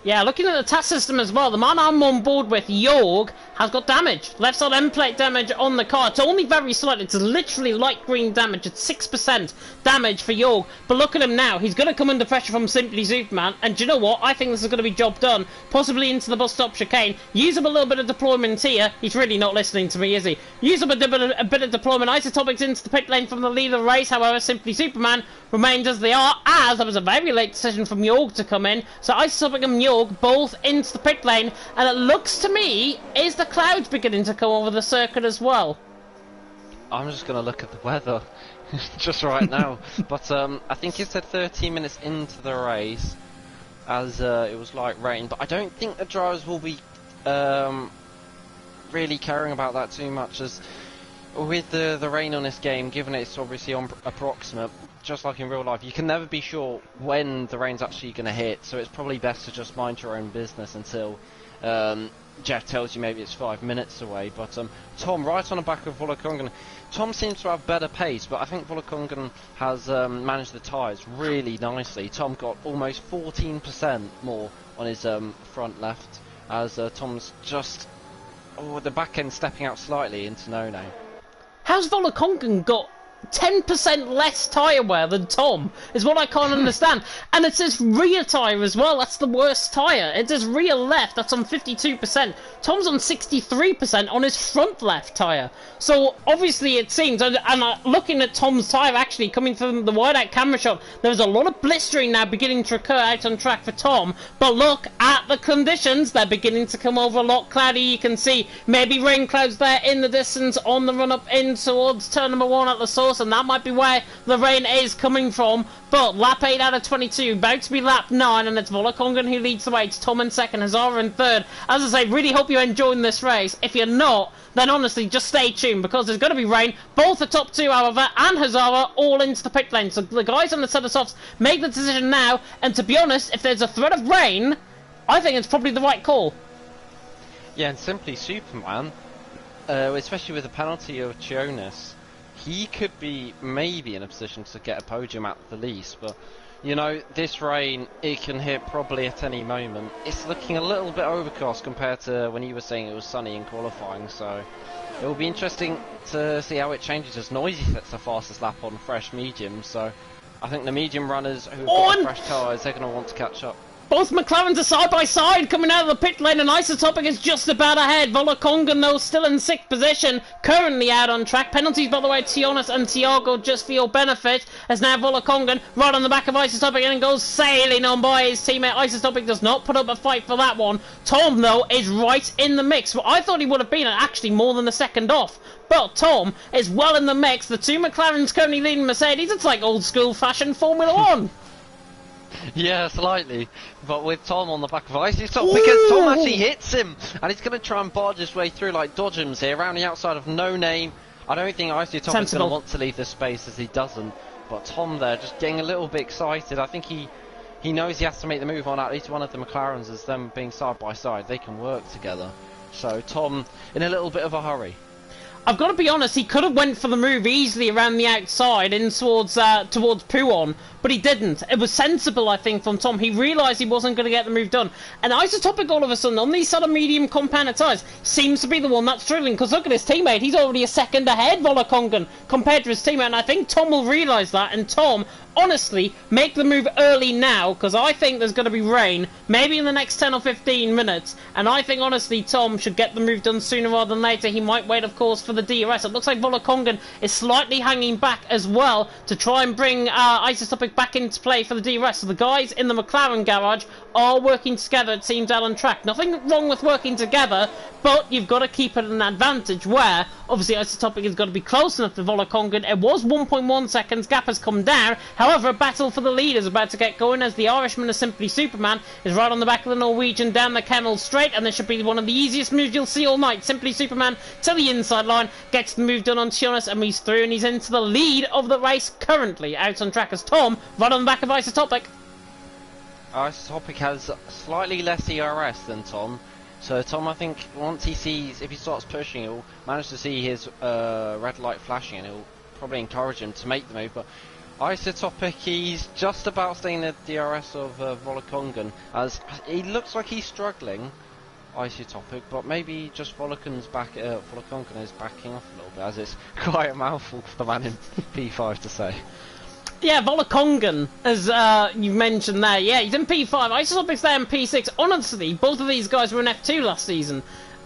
Yeah, looking at the task system as well, the man I'm on board with, Jorg, has got damage. Left side end plate damage on the car. It's only very slight. It's literally light green damage. It's 6% damage for Jorg. But look at him now. He's going to come under pressure from Simply Superman. And do you know what? I think this is going to be job done. Possibly into the bus stop chicane. Use up a little bit of deployment here. He's really not listening to me, is he? Use up a bit of deployment. Isotopic's into the pit lane from the lead of the race. However, Simply Superman remains as they are, as there was a very late decision from Jorg to come in. So Isotopic and Jorg both into the pit lane, and it looks to me is the clouds beginning to come over the circuit as well. I'm just going to look at the weather just right now, but I think it said 13 minutes into the race as it was light rain, but I don't think the drivers will be really caring about that too much, as with the rain on this game, given it's obviously approximate, just like in real life, you can never be sure when the rain's actually going to hit, so it's probably best to just mind your own business until Jeff tells you maybe it's 5 minutes away. But Tom, right on the back of Volakongan, Tom seems to have better pace, but I think Volakongan has managed the tyres really nicely. Tom got almost 14% more on his front left, as Tom's just the back end stepping out slightly into no-no. How's Volakongan got 10% less tyre wear than Tom, is what I can't understand. And it says rear tyre as well, that's the worst tyre. It says rear left, that's on 52%. Tom's on 63% on his front left tyre. So obviously it seems, and looking at Tom's tyre actually coming from the wide out camera shot, there's a lot of blistering now beginning to occur out on track for Tom. But look at the conditions, they're beginning to come over a lot cloudy. You can see maybe rain clouds there in the distance on the run up in towards turn number 1 at the source, and that might be where the rain is coming from. But lap 8 out of 22, about to be lap 9, and it's Volakongan who leads the way. It's Tom in second, Hazara in third. As I say, really hope you're enjoying this race. If you're not, then honestly, just stay tuned, because there's going to be rain. Both the top two, however, and Hazara all into the pit lane. So the guys on the set of softs make the decision now, and to be honest, if there's a threat of rain, I think it's probably the right call. Yeah, and Simply Superman, especially with the penalty of Chionis, he could be maybe in a position to get a podium at the least, but you know, this rain, it can hit probably at any moment. It's looking a little bit overcast compared to when you were saying it was sunny in qualifying, so it will be interesting to see how it changes as Noisy sets the fastest lap on fresh medium, so I think the medium runners who've got fresh tyres, they're going to want to catch up. Both McLarens are side by side coming out of the pit lane, and Isotopic is just about ahead. Volakongan, though, still in 6th position, currently out on track. Penalties, by the way, Tionas and Tiago, just for your benefit, as now Volakongan right on the back of Isotopic and goes sailing on by his teammate. Isotopic does not put up a fight for that one. Tom, though, is right in the mix. Well, I thought he would have been actually more than a second off. But Tom is well in the mix. The two McLarens currently leading Mercedes. It's like old school fashion Formula 1. Yeah, slightly. But with Tom on the back of Icy Top, because Tom actually hits him, and he's going to try and barge his way through like Dodgems here, around the outside of No Name. I don't think Icy Top is going to want to leave this space, as he doesn't. But Tom there, just getting a little bit excited. I think he knows he has to make the move on at least one of the McLarens, as them being side by side, they can work together. So Tom in a little bit of a hurry. I've got to be honest, he could have went for the move easily around the outside in towards Puon, but he didn't. It was sensible, I think, from Tom. He realised he wasn't going to get the move done. And Isotopic, all of a sudden, on these sort of medium compounded tyres, seems to be the one that's struggling, because look at his teammate. He's already a second ahead, Volakongan, compared to his teammate, and I think Tom will realise that, and Tom, honestly, make the move early now, because I think there's going to be rain, maybe in the next 10 or 15 minutes, and I think, honestly, Tom should get the move done sooner rather than later. He might wait, of course, for the DRS. It looks like Volakongan is slightly hanging back as well to try and bring Isotopic back into play for the DRS. So the guys in the McLaren garage are working together, it seems, out on track. Nothing wrong with working together, but you've got to keep it an advantage where, obviously, Isotopic has got to be close enough to Volakongan. It was 1.1 seconds, gap has come down. However, a battle for the lead is about to get going, as the Irishman of Simply Superman is right on the back of the Norwegian down the Kennel straight, and this should be one of the easiest moves you'll see all night. Simply Superman to the inside line, gets the move done on Sionis, and he's through, and he's into the lead of the race currently. Out on track as Tom, right on the back of Isotopic. Isotopic has slightly less ERS than Tom, so Tom, I think, once he sees, if he starts pushing, he'll manage to see his red light flashing, and he'll probably encourage him to make the move. But Isotopic, he's just about staying the DRS of Volakongan, as he looks like he's struggling, Isotopic, but maybe just Volakongan is backing off a little bit, as it's quite a mouthful for the man in P5 to say. Yeah, Volakongan, as you mentioned there, yeah, he's in P5, Isotopic's there in P6. Honestly, both of these guys were in F2 last season,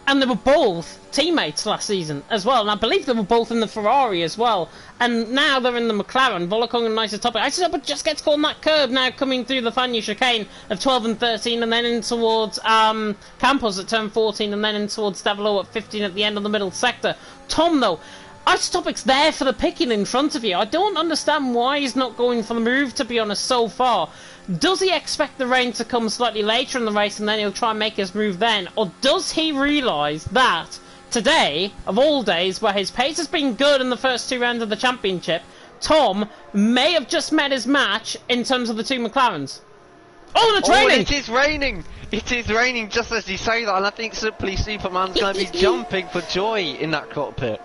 and they were both teammates last season as well, and I believe they were both in the Ferrari as well, and now they're in the McLaren. Volakongan and Isotopic. Isotopic just gets caught on that curb now, coming through the Fanya chicane of 12 and 13, and then in towards Campos at turn 14, and then in towards Davilo at 15 at the end of the middle sector. Tom, though, Isotopic's there for the picking in front of you. I don't understand why he's not going for the move, to be honest, so far. Does he expect the rain to come slightly later in the race and then he'll try and make his move then? Or does he realise that today, of all days, where his pace has been good in the first two rounds of the championship, Tom may have just met his match in terms of the two McLarens? Oh, and it's raining! It is raining! It is raining just as you say that, and I think Simply Superman's going to be jumping for joy in that cockpit.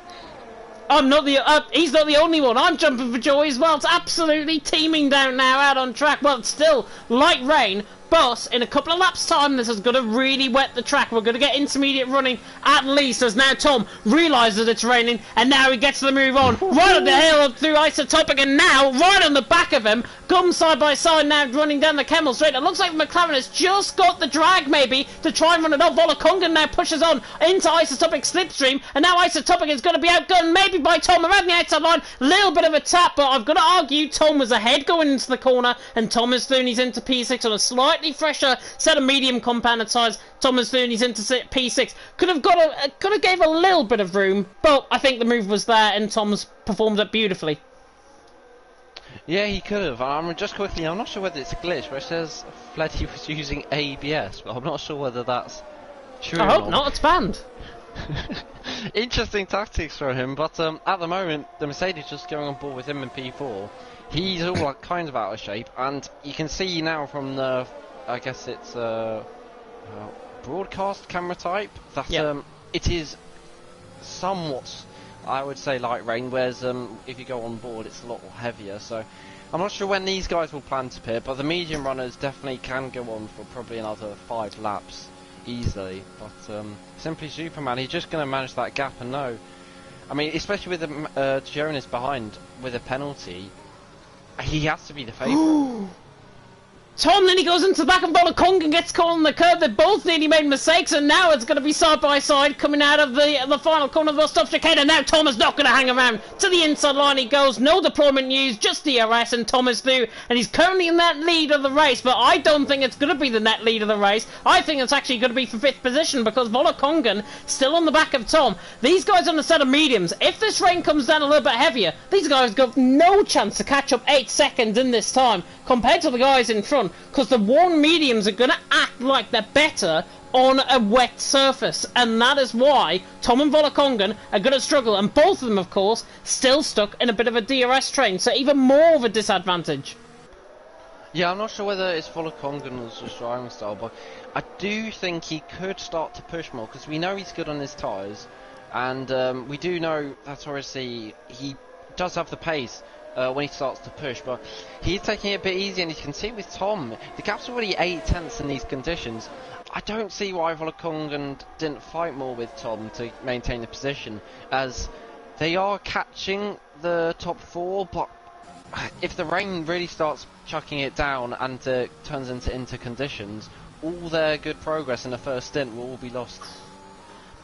I'm not the. He's not the only one. I'm jumping for joy as well. It's absolutely teeming down now, out on track. Well, it's still light rain, but in a couple of laps' time, this is going to really wet the track. We're going to get intermediate running at least, as now Tom realises it's raining, and now he gets the move on right up the hill through Isotopic, and now right on the back of him, Gum side by side now running down the Kemmel straight. It looks like McLaren has just got the drag maybe to try and run it off. Volakongan now pushes on into Isotopic slipstream, and now Isotopic is going to be outgunned maybe by Tom around the outside line. Little bit of a tap, but I've got to argue Tom was ahead going into the corner, and Thomas Thune, into P6 on a slightly fresher set of medium compounded tyres. Thomas Thune, into P6. Could have gave a little bit of room, but I think the move was there, and Tom's performed it beautifully. Yeah, he could have. I'm just quickly, I'm not sure whether it's a glitch, but it says Fleddy was using ABS, but I'm not sure whether that's true. I hope not, it's banned. Interesting tactics from him, but at the moment, the Mercedes just going on board with him in P4. He's all like kind of out of shape, and you can see now from the, I guess it's broadcast camera type, that it is somewhat, I would say, light rain, whereas if you go on board it's a lot heavier, so I'm not sure when these guys will plan to pit, but the medium runners definitely can go on for probably another 5 laps easily, but Simply Superman, he's just going to manage that gap, and no, I mean, especially with the Jonas behind with a penalty, he has to be the favourite. Tom then he goes into the back of Volakongan, gets caught on the curb. They both nearly made mistakes, and now it's going to be side by side coming out of the final corner of the stop chicane. And now Tom is not going to hang around. To the inside line he goes. No deployment used, just DRS, and Tom is through. And he's currently in that lead of the race, but I don't think it's going to be the net lead of the race. I think it's actually going to be for 5th position, because Volakongan still on the back of Tom. These guys on a set of mediums. If this rain comes down a little bit heavier, these guys got no chance to catch up 8 seconds in this time compared to the guys in front. run, because the warm mediums are going to act like they're better on a wet surface, and that is why Tom and Volakongan are going to struggle, and both of them, of course, still stuck in a bit of a DRS train, so even more of a disadvantage. Yeah, I'm not sure whether it's Volakongan's just driving style, but I do think he could start to push more, because we know he's good on his tyres, and we do know that obviously he does have the pace when he starts to push, but he's taking it a bit easy, and you can see with Tom, the gap's already 8 tenths in these conditions. I don't see why Volakongan didn't fight more with Tom to maintain the position, as they are catching the top 4, but if the rain really starts chucking it down and turns into conditions, all their good progress in the first stint will all be lost.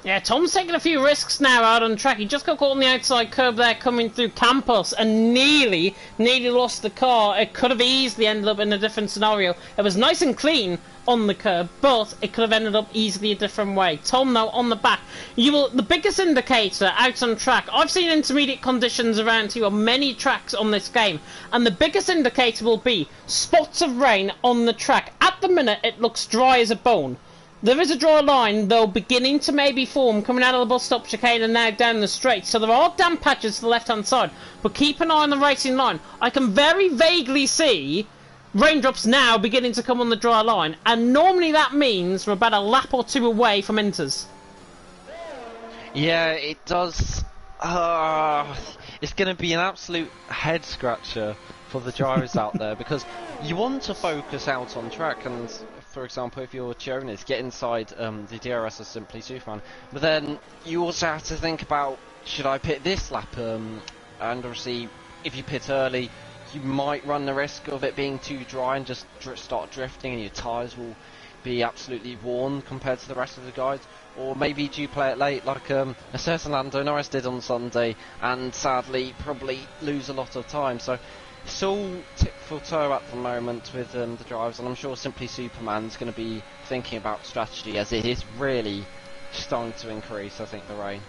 Yeah, Tom's taking a few risks now out on track. He just got caught on the outside curb there coming through Campos and nearly lost the car. It could have easily ended up in a different scenario. It was nice and clean on the curb, but it could have ended up easily a different way. Tom, though, on the back. The biggest indicator out on track, I've seen intermediate conditions around here on many tracks on this game, and the biggest indicator will be spots of rain on the track. At the minute, it looks dry as a bone. There is a dry line, though, beginning to maybe form coming out of the bus stop chicane and now down the straight. So there are damp patches to the left-hand side, but keep an eye on the racing line. I can very vaguely see raindrops now beginning to come on the dry line, and normally that means we're about a lap or 2 away from inters. Yeah, it does. It's going to be an absolute head scratcher for the drivers out there, because you want to focus out on track, and for example, if you're Jonas, get inside the DRS as Simply Superman, but then you also have to think about, should I pit this lap, and obviously if you pit early you might run the risk of it being too dry and just start drifting, and your tyres will be absolutely worn compared to the rest of the guys. Or maybe do you play it late like a certain Lando Norris did on Sunday, and sadly probably lose a lot of time. So it's all tip for toe at the moment with the drivers, and I'm sure Simply Superman's going to be thinking about strategy, as it is really starting to increase, I think, the rain.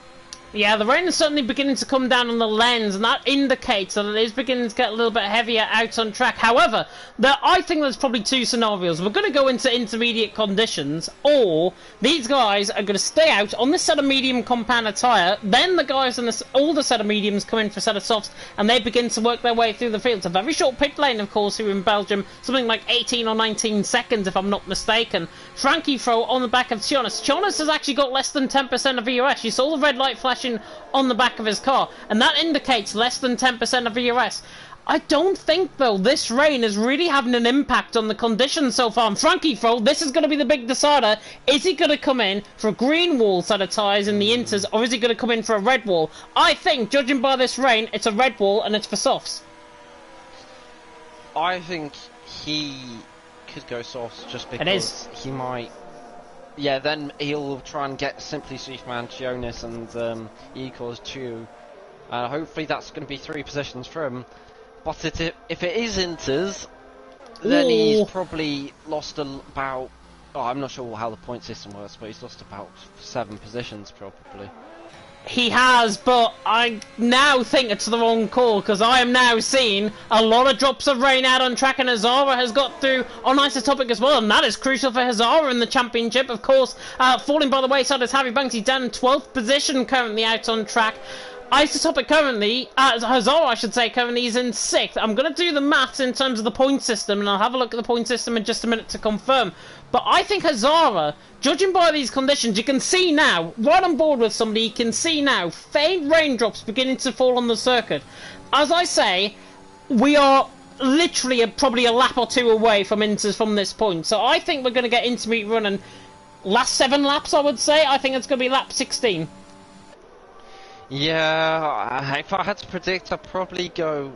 Yeah, the rain is certainly beginning to come down on the lens, and that indicates that it is beginning to get a little bit heavier out on track. However, I think there's probably 2 scenarios. We're going to go into intermediate conditions, or these guys are going to stay out on this set of medium compounder tyre, then the guys in this older set of mediums come in for a set of softs, and they begin to work their way through the field. It's a very short pit lane, of course, here in Belgium, something like 18 or 19 seconds, if I'm not mistaken. Frankie Fro on the back of Tionis. Tionis has actually got less than 10% of EOS. You saw the red light flashing on the back of his car, and that indicates less than 10% of EOS. I don't think, though, this rain is really having an impact on the conditions so far. And Frankie Fro, this is going to be the big decider. Is he going to come in for a green wall set of tyres in the inters, or is he going to come in for a red wall? I think, judging by this rain, it's a red wall and it's for softs. I think he could go softs just because he might. Yeah, then he'll try and get Simply Superman, Jonas, and equals 2. Hopefully that's going to be 3 positions for him. But if it is inters, then he's probably lost about... Oh, I'm not sure how the point system works, but he's lost about 7 positions probably. He has, but I now think it's the wrong call, because I am now seeing a lot of drops of rain out on track, and Hazara has got through on isotopic as well, and that is crucial for Hazara in the championship. Of course, falling by the wayside is Harry Banks. He's down in 12th position currently out on track. Isotopic currently, Hazara I should say, currently is in 6th. I'm going to do the maths in terms of the point system, and I'll have a look at the point system in just a minute to confirm. But I think Hazara, judging by these conditions, you can see now, right on board with somebody, you can see now, faint raindrops beginning to fall on the circuit. As I say, we are literally probably a lap or 2 away from inters from this point. So I think we're going to get intermediate running last 7 laps, I would say. I think it's going to be lap 16. Yeah, if I had to predict, I'd probably go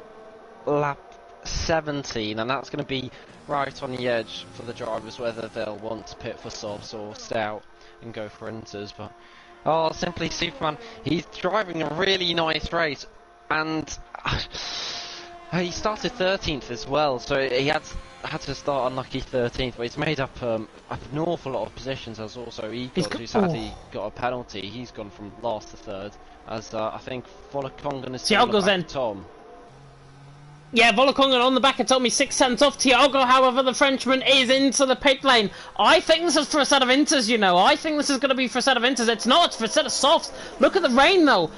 lap 17, and that's going to be right on the edge for the drivers, whether they'll want to pit for softs or stay out and go for inters. But Simply Superman, he's driving a really nice race, and he started 13th as well, so he had to start unlucky 13th, but he's made up an awful lot of positions. As also Eagles, who's sadly got a penalty. He's gone from last to 3rd, as I think Volakongan is Tom. Yeah, Volokongan on the back of Tommy, 6 cents off. Thiago, however, the Frenchman is into the pit lane. I think this is for a set of inters, you know. I think this is going to be for a set of inters. It's not, it's for a set of softs. Look at the rain, though.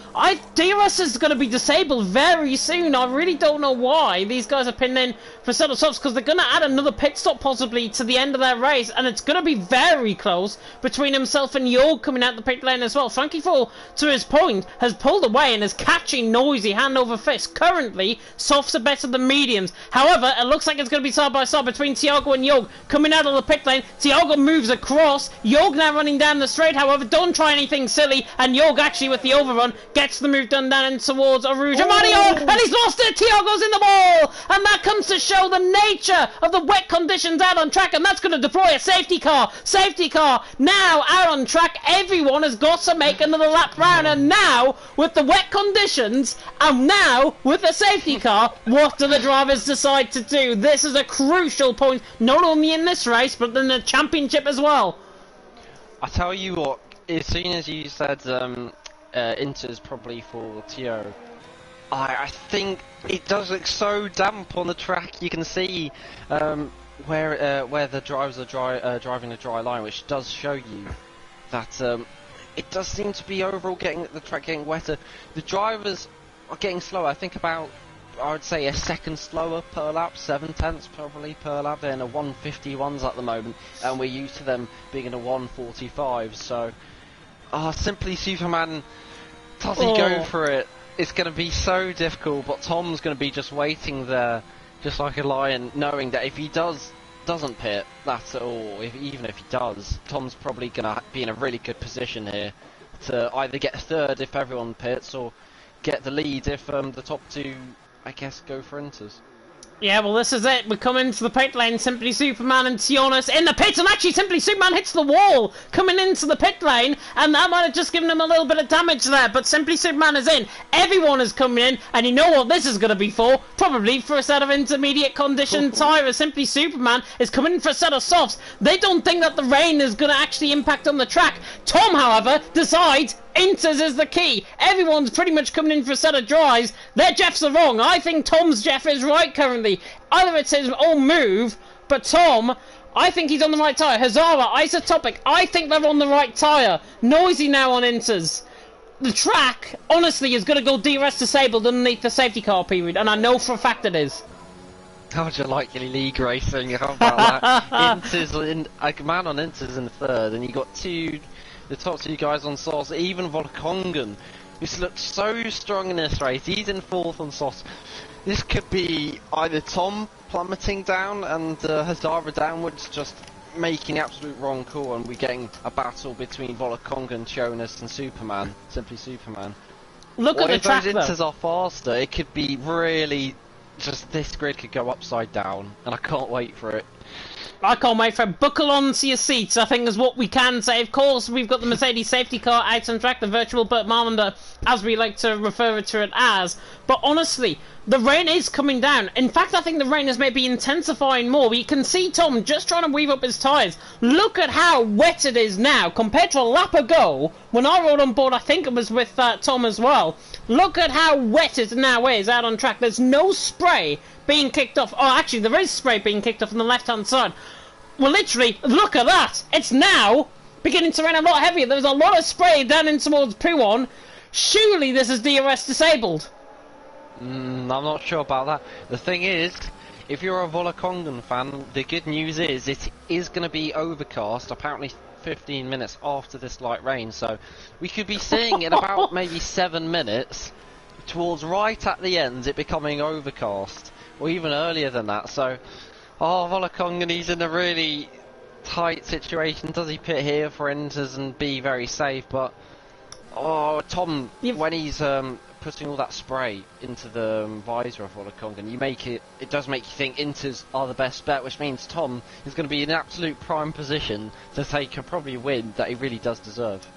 DRS is going to be disabled very soon. I really don't know why these guys are pinned in for a set of softs, because they're going to add another pit stop possibly to the end of their race, and it's going to be very close between himself and Jorg coming out the pit lane as well. Frankie Fall, to his point, has pulled away and is catching Noisy hand over fist. Currently, softs are better the mediums. However, it looks like it's going to be side by side between Thiago and Jorg coming out of the pit lane. Thiago moves across. Jorg now running down the straight. However, don't try anything silly. And Jorg actually with the overrun gets the move done down in towards Aruja Mario, and he's lost it. Thiago's in the ball, and that comes to show the nature of the wet conditions out on track, and that's going to deploy a safety car. Safety car now out on track. Everyone has got to make another lap round, and now with the wet conditions, and now with the safety car, what do the drivers decide to do? This is a crucial point, not only in this race, but in the championship as well. I tell you what, as soon as you said Inter's probably for Tio, I think it does look so damp on the track. You can see where the drivers are driving a dry line, which does show you that it does seem to be overall the track getting wetter. The drivers are getting slower. I think about, I would say, a second slower per lap, 7/10 probably per lap. They're in a 151s at the moment, and we're used to them being in a 145. So, Simply Superman, does he go for it? It's going to be so difficult, but Tom's going to be just waiting there, just like a lion, knowing that if he doesn't pit, that's all. Even if he does, Tom's probably going to be in a really good position here to either get third if everyone pits, or get the lead if the top two, I guess, go for inters. Yeah, well, this is it. We come into the pit lane. Simply Superman and Tionis in the pit, and actually Simply Superman hits the wall coming into the pit lane, and that might have just given him a little bit of damage there, but Simply Superman is in. Everyone is coming in, and you know what this is going to be for? Probably for a set of intermediate condition tires. Simply Superman is coming in for a set of softs. They don't think that the rain is going to actually impact on the track. Tom, however, decides inters is the key. Everyone's pretty much coming in for a set of dries. Their Jeffs are wrong. I think Tom's Jeff is right currently. Either it's his own move, but Tom, I think he's on the right tyre. Hazara, Isotopic, I think they're on the right tyre. Noisy now on inters. The track, honestly, is going to go DRS disabled underneath the safety car period, and I know for a fact it is. How would you like your league racing? How about that? A man on inters in third, and you got the top two guys on sauce, even Volkongen, who's looked so strong in this race. He's in fourth on sauce. This could be either Tom plummeting down and Hazara downwards, just making the absolute wrong call, and we're getting a battle between Volkongen, Jonas and Superman, Simply Superman. Look at the track, if those inters are faster, it could be really, just this grid could go upside down, and I can't wait for it. I can't wait for it. Buckle on to your seats, I think is what we can say. Of course, we've got the Mercedes safety car out on track, the virtual Burt Marlander, as we like to refer to it as. But honestly, the rain is coming down. In fact, I think the rain is maybe intensifying more. You can see Tom just trying to weave up his tyres. Look at how wet it is now compared to a lap ago when I rode on board. I think it was with Tom as well. Look at how wet it now is out on track. There's no spray being kicked off. Oh, actually, there is spray being kicked off on the left-hand side. Well, literally, look at that. It's now beginning to rain a lot heavier. There's a lot of spray down in towards Puon. Surely this is DRS disabled. I'm not sure about that. The thing is, if you're a Volkongen fan, the good news is it is going to be overcast, apparently 15 minutes after this light rain, so we could be seeing in about maybe 7 minutes, towards right at the end, it becoming overcast, or even earlier than that. So, Volkongen, he's in a really tight situation. Does he pit here for inters and be very safe? But Tom, when he's putting all that spray into the visor of Volkongen, it does make you think inters are the best bet, which means Tom is going to be in absolute prime position to take probably a win that he really does deserve.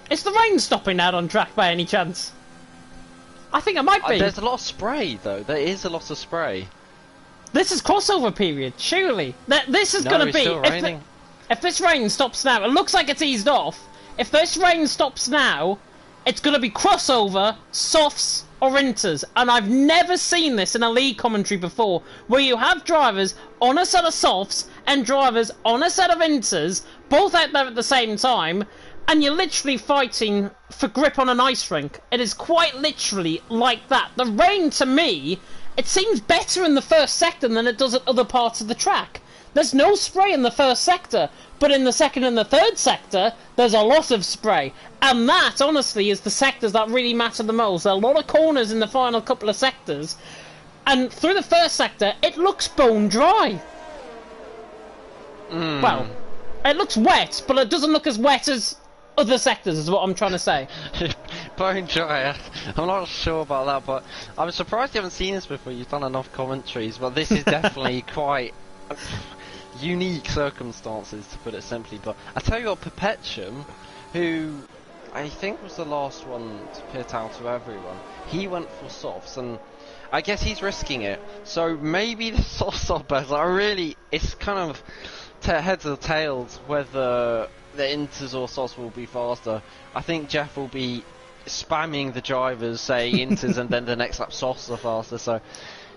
Is the rain stopping out on track by any chance? I think it might be. There's a lot of spray though. There is a lot of spray. This is crossover period, surely. This is going to be... Still raining. If this rain stops now, it looks like it's eased off. If this rain stops now, it's going to be crossover, softs, or inters, and I've never seen this in a league commentary before, where you have drivers on a set of softs and drivers on a set of inters, both out there at the same time, and you're literally fighting for grip on an ice rink. It is quite literally like that. The rain, to me, it seems better in the first sector than it does at other parts of the track. There's no spray in the first sector, but in the second and the third sector, there's a lot of spray. And that, honestly, is the sectors that really matter the most. There are a lot of corners in the final couple of sectors. And through the first sector, it looks bone dry. Well, it looks wet, but it doesn't look as wet as other sectors, is what I'm trying to say. Bone dry. I'm not sure about that, but I'm surprised you haven't seen this before. You've done enough commentaries, but this is definitely quite unique circumstances, to put it simply. But I tell you what, Perpetuum, who I think was the last one to pit out of everyone, he went for softs, and I guess he's risking it. So maybe the softs are better. It's kind of heads or tails whether the inters or softs will be faster. I think Jeff will be spamming the drivers, say inters, and then the next lap softs are faster. So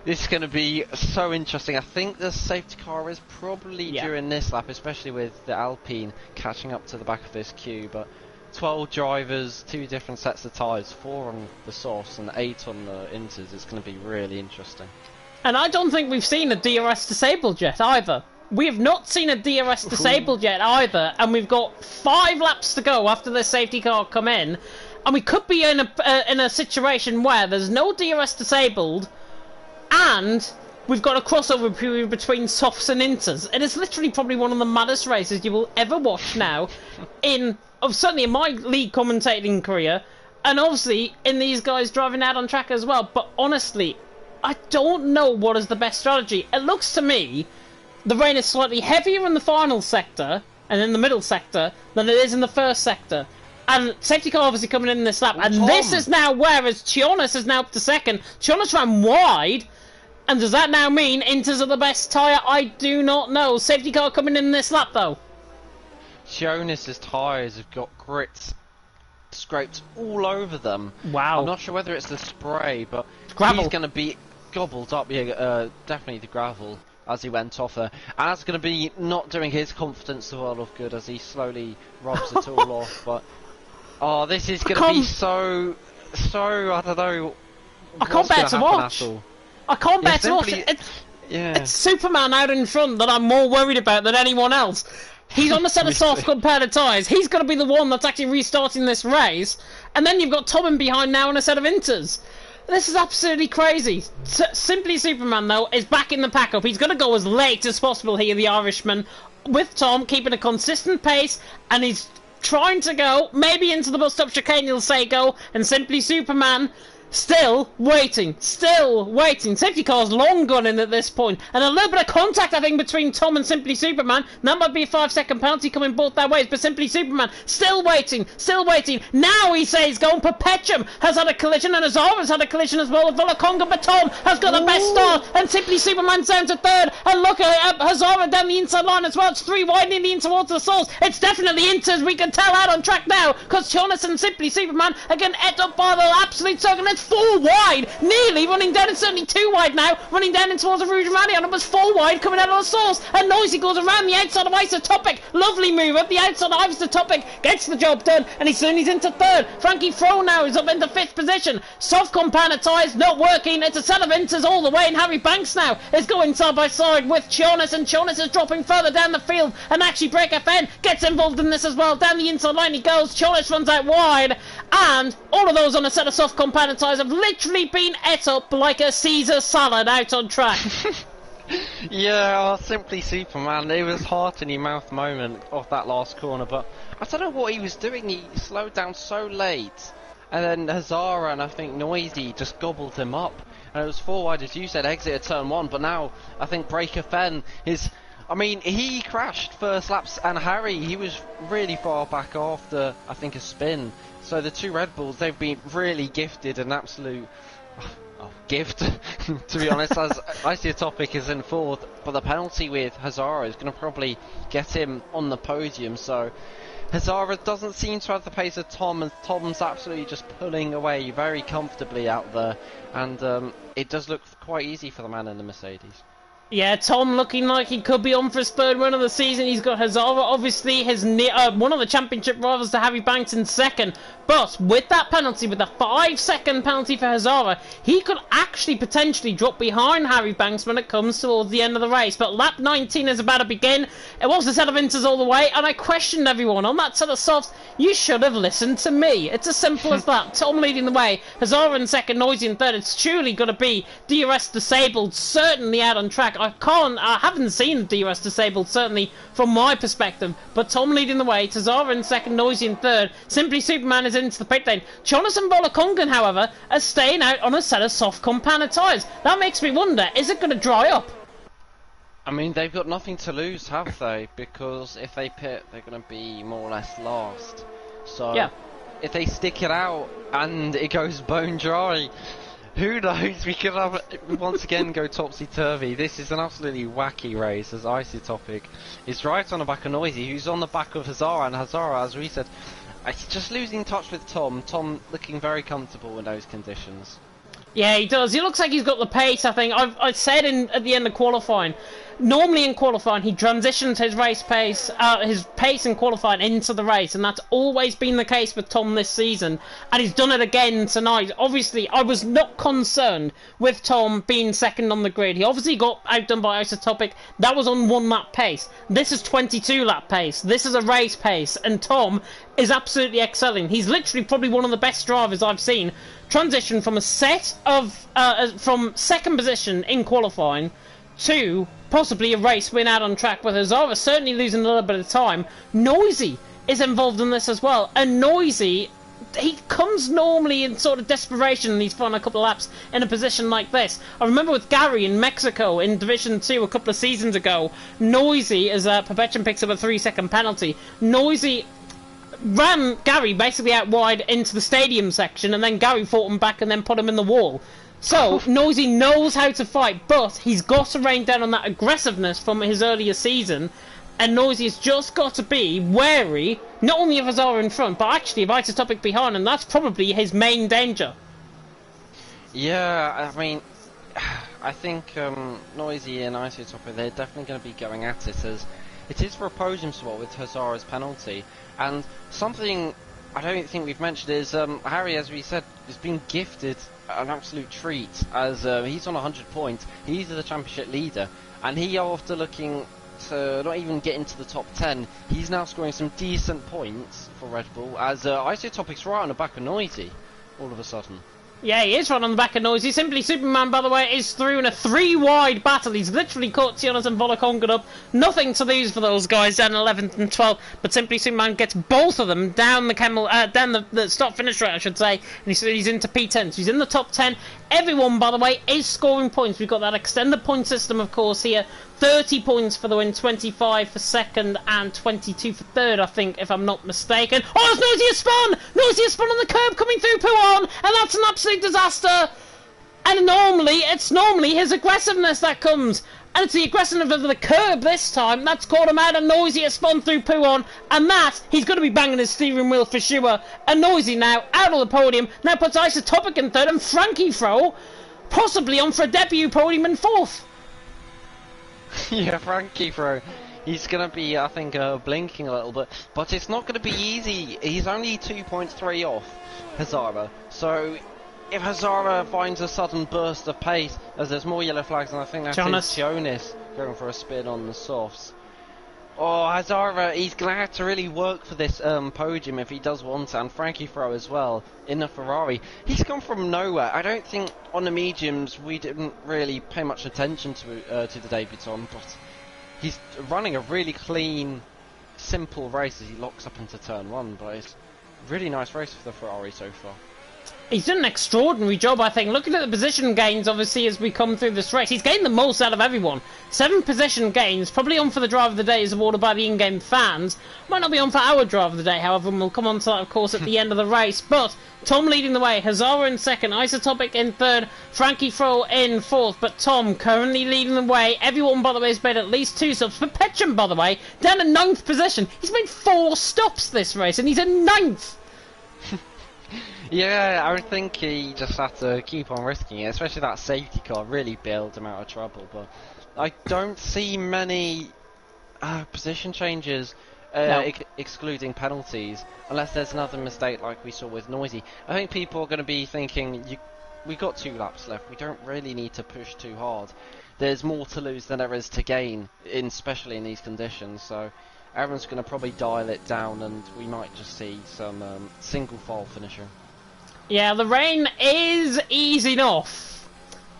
this is going to be so interesting. I think the safety car is probably during this lap, especially with the Alpine catching up to the back of this queue. But 12 drivers, 2 different sets of tyres, 4 on the softs and 8 on the inters. It's going to be really interesting. And I don't think we've seen a DRS disabled yet either. We have not seen a DRS disabled yet either, and we've got 5 laps to go after the safety car come in, and we could be in a situation where there's no DRS disabled, and we've got a crossover period between softs and inters. It is literally probably one of the maddest races you will ever watch now, certainly in my league commentating career, and obviously in these guys driving out on track as well. But honestly, I don't know what is the best strategy. It looks to me the rain is slightly heavier in the final sector and in the middle sector than it is in the first sector. And safety car obviously coming in this lap. And this is now whereas Chionis is now up to second. Chionis ran wide. And does that now mean inters are the best tyre? I do not know. Safety car coming in this lap though. Chionis' tyres have got grits scraped all over them. Wow. I'm not sure whether it's the spray, but gravel. He's going to be gobbled up. Yeah, definitely the gravel as he went off there. And that's going to be not doing his confidence the world of good as he slowly rubs it all off. But oh, this is going to be so I don't know. I can't bear to watch. I can't bear to watch. It's Superman out in front that I'm more worried about than anyone else. He's on the set of soft compared to tyres. He's going to be the one that's actually restarting this race. And then you've got Tobin behind now on a set of inters. This is absolutely crazy. Simply Superman, though, is back in the pack-up. He's going to go as late as possible here, the Irishman, with Tom, keeping a consistent pace, and he's trying to go, maybe into the bus-stop chicane, he'll say go, and Simply Superman still waiting. Safety car's long gone in at this point, and a little bit of contact, I think, between Tom and Simply Superman. That might be a 5-second penalty coming both their ways, but Simply Superman still waiting. Now he says going. Perpetuum has had a collision, and Azara's had a collision as well with Volaconga, but Tom has got the best start, and Simply Superman's down to third, and look at Hazara down the inside line as well. It's 3 widening in towards the source. It's definitely inters, we can tell out on track now, because Jonas and Simply Superman are getting ate up by the absolute circle. It's 4 wide, nearly running down. It's certainly 2 wide now, running down in towards the Rouge Romani, and it was 4 wide coming out of the source. And Noisy goes around the outside of Isotopic. Lovely move up the outside of Isotopic, gets the job done, and he's into third. Frankie Fro now is up into 5th position. Soft compound tyres not working. It's a set of inters all the way, and Harry Banks now is going side by side with Chionis, and Chionis is dropping further down the field, and actually Break FN gets involved in this as well. Down the inside line he goes. Chionis runs out wide, and all of those on a set of soft compound tyres have literally been ate up like a Caesar salad out on track. Yeah, Simply Superman. It was heart in your mouth moment off that last corner, but I don't know what he was doing. He slowed down so late, and then Hazara and I think Noisy just gobbled him up, and it was 4 wide as you said, exit at turn 1. But now I think Breaker Fen is, I mean, he crashed first laps, and Harry, he was really far back after I think a spin. So the 2 Red Bulls, they've been really gifted an absolute gift, to be honest, as Isotopic is in 4th, but the penalty with Hazara is going to probably get him on the podium. So Hazara doesn't seem to have the pace of Tom, and Tom's absolutely just pulling away very comfortably out there, and it does look quite easy for the man in the Mercedes. Yeah, Tom looking like he could be on for his third win of the season. He's got Hazara, obviously, his one of the championship rivals to Harry Banks in second. But with that penalty, with the 5-second penalty for Hazara, he could actually potentially drop behind Harry Banks when it comes towards the end of the race. But lap 19 is about to begin. It was a set of inters all the way, and I questioned everyone on that set of softs. You should have listened to me. It's as simple as that. Tom leading the way, Hazara in second, Noisy in third. It's truly going to be DRS disabled, certainly out on track. I haven't seen DRS disabled, certainly from my perspective, but Tom leading the way, Hazara in second, Noisy in third. Simply Superman is into the pit lane. Jonathan Volakongan, however, is staying out on a set of soft compounded tyres. That makes me wonder, is it going to dry up? I mean, they've got nothing to lose, have they? Because if they pit, they're going to be more or less last. So, yeah. If they stick it out and it goes bone dry, who knows? We could have once again go topsy-turvy. This is an absolutely wacky race, as Isotopic is right on the back of Noisy, who's on the back of Hazara, and Hazara, as we said, he's just losing touch with Tom. Tom looking very comfortable in those conditions. Yeah, he does. He looks like he's got the pace, I think. I said at the end of qualifying, normally in qualifying he transitions his pace in qualifying into the race, and that's always been the case with Tom this season, and he's done it again tonight. Obviously, I was not concerned with Tom being second on the grid. He obviously got outdone by Isotopic. That was on 1 lap pace. This is 22 lap pace. This is a race pace, and Tom is absolutely excelling. He's literally probably one of the best drivers I've seen transition from a set of from second position in qualifying to possibly a race win out on track, with Hazara certainly losing a little bit of time. Noisy is involved in this as well, and Noisy, he comes normally in sort of desperation in these final couple of laps in a position like this. I remember with Gary in Mexico in Division 2 a couple of seasons ago, Noisy, as Perpetuum picks up a 3-second penalty, Noisy ran Gary basically out wide into the stadium section, and then Gary fought him back and then put him in the wall. So, Noisy knows how to fight, but he's got to rein down on that aggressiveness from his earlier season, and Noisy has just got to be wary, not only of Hazara in front, but actually of Isotopic behind, and that's probably his main danger. Yeah, I mean, I think Noisy and Isotopic, they're definitely going to be going at it, as it is for a podium spot with Hazara's penalty. And something I don't think we've mentioned is Harry, as we said, has been gifted an absolute treat, as he's on 100 points. He's the championship leader, and he, after looking to not even get into the top 10, he's now scoring some decent points for Red Bull, as Isotopic's right on the back of Noisy all of a sudden. Yeah, he is right on the back of Noisy. Simply Superman, by the way, is through in a 3-wide battle. He's literally caught Jonathan Volakongan up. Nothing to lose for those guys down 11th and 12th. But Simply Superman gets both of them down the start-finish rate, I should say. And he's into P10. So he's in the top 10. Everyone, by the way, is scoring points. We've got that extended point system, of course, here. 30 points for the win, 25 for second, and 22 for third, I think, if I'm not mistaken. Oh, it's Noisy has spun! Noisy has spun on the curb coming through Pouon, and that's an absolute disaster! And it's normally his aggressiveness that comes. And it's the aggressiveness of the curb this time that's caught him out, and Noisy has spun through Pouon, and that, he's going to be banging his steering wheel for sure. And Noisy now out of the podium, now puts Isotopic in third, and Frankie Fro possibly on for a debut podium in fourth. Yeah, Frankie Fro, he's going to be, I think, blinking a little bit, but it's not going to be easy. He's only 2.3 off Hazara, so if Hazara finds a sudden burst of pace, as there's more yellow flags, and I think that's Jonas going for a spin on the softs. Oh, Hazara, he's going to have to really work for this podium if he does want it, and Frankie Fro as well, in the Ferrari. He's come from nowhere. I don't think on the mediums we didn't really pay much attention to the debutant, but he's running a really clean, simple race as he locks up into turn 1, but it's a really nice race for the Ferrari so far. He's done an extraordinary job, I think. Looking at the position gains, obviously, as we come through this race, he's gained the most out of everyone. 7 position gains, probably on for the drive of the day, is awarded by the in-game fans. Might not be on for our drive of the day, however, and we'll come on to that, of course, at the end of the race. But Tom leading the way, Hazara in second, Isotopic in third, Frankie Fro in fourth. But Tom currently leading the way. Everyone, by the way, has made at least 2 stops. But Petcham, by the way, down in 9th position. He's made 4 stops this race, and he's in 9th. Yeah, I would think he just had to keep on risking it, especially that safety car really bailed him out of trouble. But I don't see many position changes, No. excluding penalties, unless there's another mistake like we saw with Noisy. I think people are going to be thinking, we got 2 laps left, we don't really need to push too hard. There's more to lose than there is to gain, especially in these conditions. So everyone's going to probably dial it down, and we might just see some single file finishing. Yeah, the rain is easing off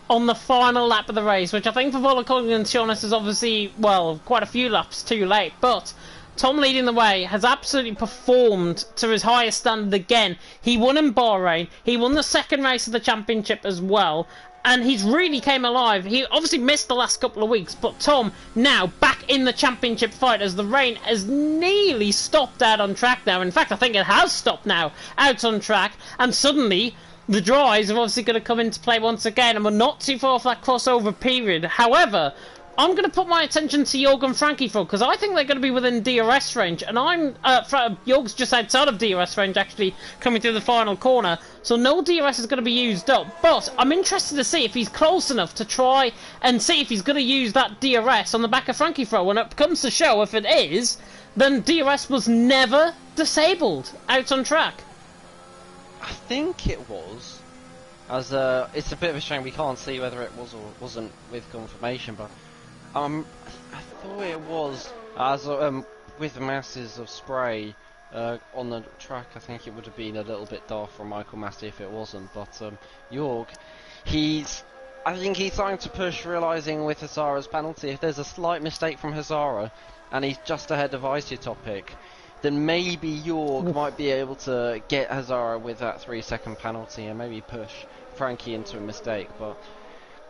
on the final lap of the race, which I think for Volokong and Sionis is obviously, well, quite a few laps too late. But Tom leading the way has absolutely performed to his highest standard again. He won in Bahrain, he won the second race of the championship as well, and he's really came alive. He obviously missed the last couple of weeks, but Tom now back in the championship fight as the rain has nearly stopped out on track now. In fact, I think it has stopped now out on track, and suddenly the dries are obviously going to come into play once again, and we're not too far off that crossover period. However, I'm going to put my attention to Jorg and Frankie for, because I think they're going to be within DRS range, and Jorg's just outside of DRS range, actually, coming through the final corner, so no DRS is going to be used up. But I'm interested to see if he's close enough to try and see if he's going to use that DRS on the back of Frankie Fro. When it comes to show, if it is, then DRS was never disabled out on track. I think it was. It's a bit of a shame we can't see whether it was or wasn't with confirmation, but I thought it was, as with the masses of spray on the track. I think it would have been a little bit daft from Michael Massey if it wasn't. But Jorg, I think he's starting to push, realising with Hazara's penalty, if there's a slight mistake from Hazara and he's just ahead of Isotopic, then maybe Jorg might be able to get Hazara with that 3-second penalty and maybe push Frankie into a mistake. But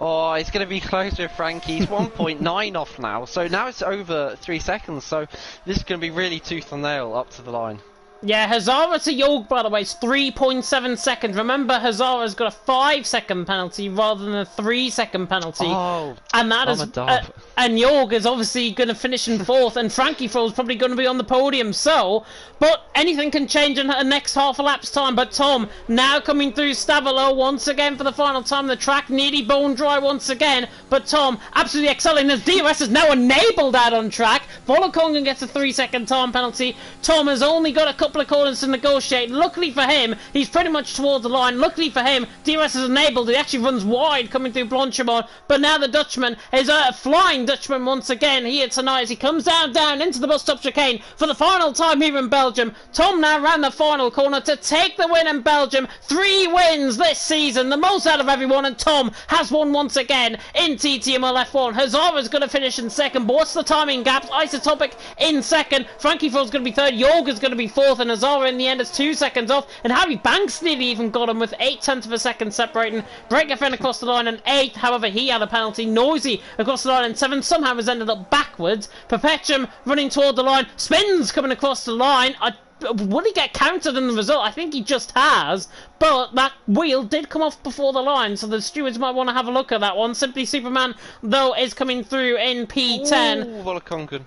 oh, it's going to be close with Frankie. He's 1.9 off now, so now it's over 3 seconds, so this is going to be really tooth and nail up to the line. Yeah, Hazara to Jorg, by the way, is 3.7 seconds. Remember, Hazara's got a 5-second penalty rather than a 3-second penalty. Oh, and that is, and Jorg is obviously going to finish in 4th, and Frankie Fro's probably going to be on the podium. So, but anything can change in the next half a lap's time. But Tom now coming through Stavilo once again for the final time. The track nearly bone dry once again. But Tom absolutely excelling as DRS is now enabled out on track. Volokongan gets a 3-second time penalty. Tom has only got a couple of corners to negotiate. Luckily for him, he's pretty much towards the line. Luckily for him, DRS is enabled. He actually runs wide coming through Blanchimont. But now the Dutchman is a flying Dutchman once again here tonight as he comes down into the bus stop chicane for the final time here in Belgium. Tom now round the final corner to take the win in Belgium. 3 wins this season, the most out of everyone, and Tom has won once again in TTML F1. Hazara's going to finish in second, but what's the timing gaps? Isotopic in second, Frankie Fro's going to be third, Jorg is going to be fourth, and Hazara in the end is 2 seconds off, and Harry Banks nearly even got him with 0.8 of a second separating. Breakerfen across the line in 8th, however he had a penalty. Noisy across the line in 7th, somehow has ended up backwards. Perpetuum running toward the line, Spins coming across the line. Will he get counted in the result? I think he just has, but that wheel did come off before the line, so the stewards might want to have a look at that one. Simply Superman, though, is coming through in P10. Ooh, Volokongan.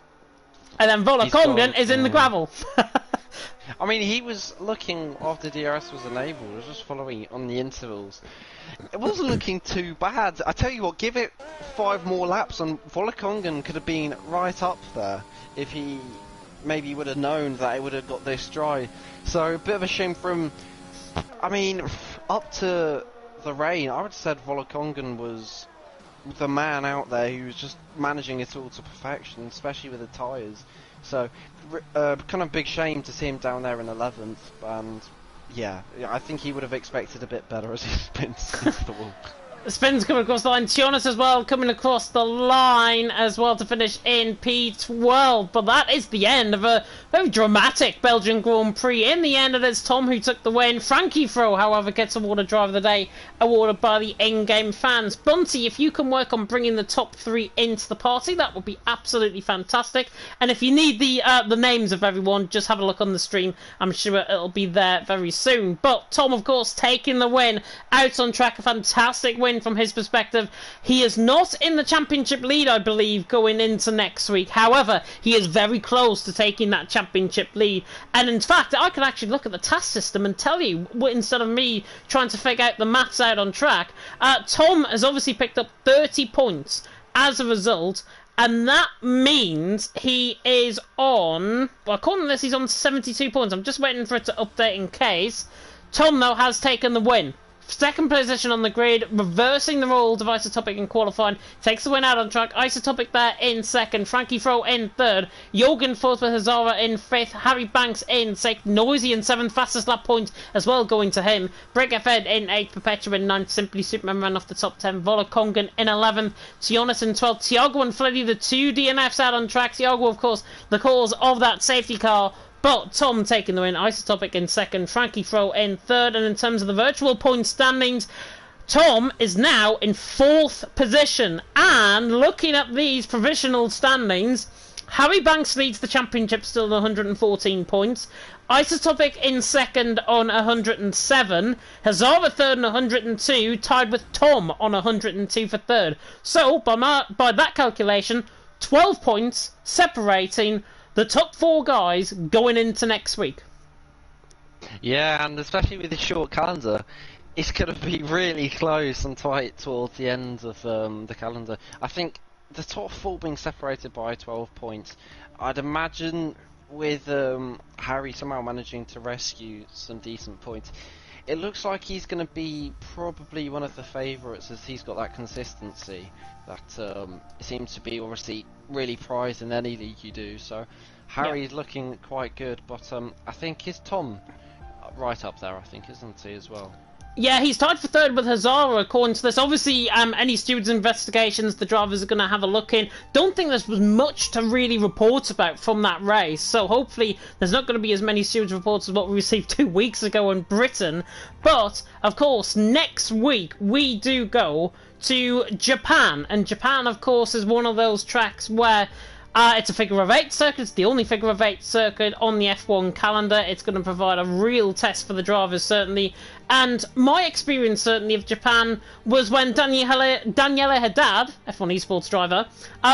And then Volokongan is in the gravel. I mean, he was looking after DRS was enabled, he was just following on the intervals. It wasn't looking too bad. I tell you what, give it 5 more laps and Volokongan could have been right up there if he maybe would have known that it would have got this dry. So a bit of a shame from, I mean, up to the rain, I would have said Volokongan was the man out there who was just managing it all to perfection, especially with the tyres. So kind of big shame to see him down there in 11th, and yeah, I think he would have expected a bit better as he spins into the wall. Spins coming across the line. Tionis as well coming across the line as well to finish in P12. But that is the end of a very dramatic Belgian Grand Prix. In the end, it is Tom who took the win. Frankie Fro, however, gets awarded Driver of the Day, awarded by the in-game fans. Bunty, if you can work on bringing the top 3 into the party, that would be absolutely fantastic. And if you need the names of everyone, just have a look on the stream. I'm sure it'll be there very soon. But Tom, of course, taking the win out on track. A fantastic win from his perspective. He is not in the championship lead, I believe, going into next week. However, he is very close to taking that championship lead. And in fact, I can actually look at the task system and tell you, instead of me trying to figure out the maths out on track, Tom has obviously picked up 30 points as a result. And that means he is on, well, according to this, he's on 72 points. I'm just waiting for it to update in case. Tom, though, has taken the win. Second position on the grid, reversing the roles of Isotopic in qualifying, takes the win out on track. Isotopic there in second, Frankie Fro in third, Jorgen fourth with Hazara in fifth, Harry Banks in sixth, Noisy in seventh, fastest lap point as well going to him, Break Fed in eighth, Perpetua in ninth, Simply Superman ran off the top 10, Vola Kongan in 11th, Tionis in 12th, Tiago and Fleddy, the 2 DNFs out on track. Tiago, of course, the cause of that safety car. But Tom taking the win, Isotopic in second, Frankie Fro in third, and in terms of the virtual point standings, Tom is now in 4th position. And looking at these provisional standings, Harry Banks leads the championship still at 114 points. Isotopic in second on 107. Hazara third on 102, tied with Tom on 102 for third. So, by that calculation, 12 points separating the top 4 guys going into next week. Yeah, and especially with the short calendar, it's going to be really close and tight towards the end of the calendar. I think the top 4 being separated by 12 points, I'd imagine with Harry somehow managing to rescue some decent points, it looks like he's going to be probably one of the favourites, as he's got that consistency that seems to be obviously really prized in any league you do. So Harry's looking quite good, but I think is Tom right up there, I think, isn't he, as well? Yeah, he's tied for third with Hazara, according to this. Obviously, any stewards' investigations, the drivers are going to have a look in. Don't think there's much to really report about from that race, so hopefully there's not going to be as many stewards' reports as what we received 2 weeks ago in Britain. But, of course, next week we do go to Japan, and Japan, of course, is one of those tracks where it's a figure-of-8 circuit. It's the only figure-of-8 circuit on the F1 calendar. It's going to provide a real test for the drivers, certainly. And my experience, certainly, of Japan was when Daniele Haddad, F1 Esports driver,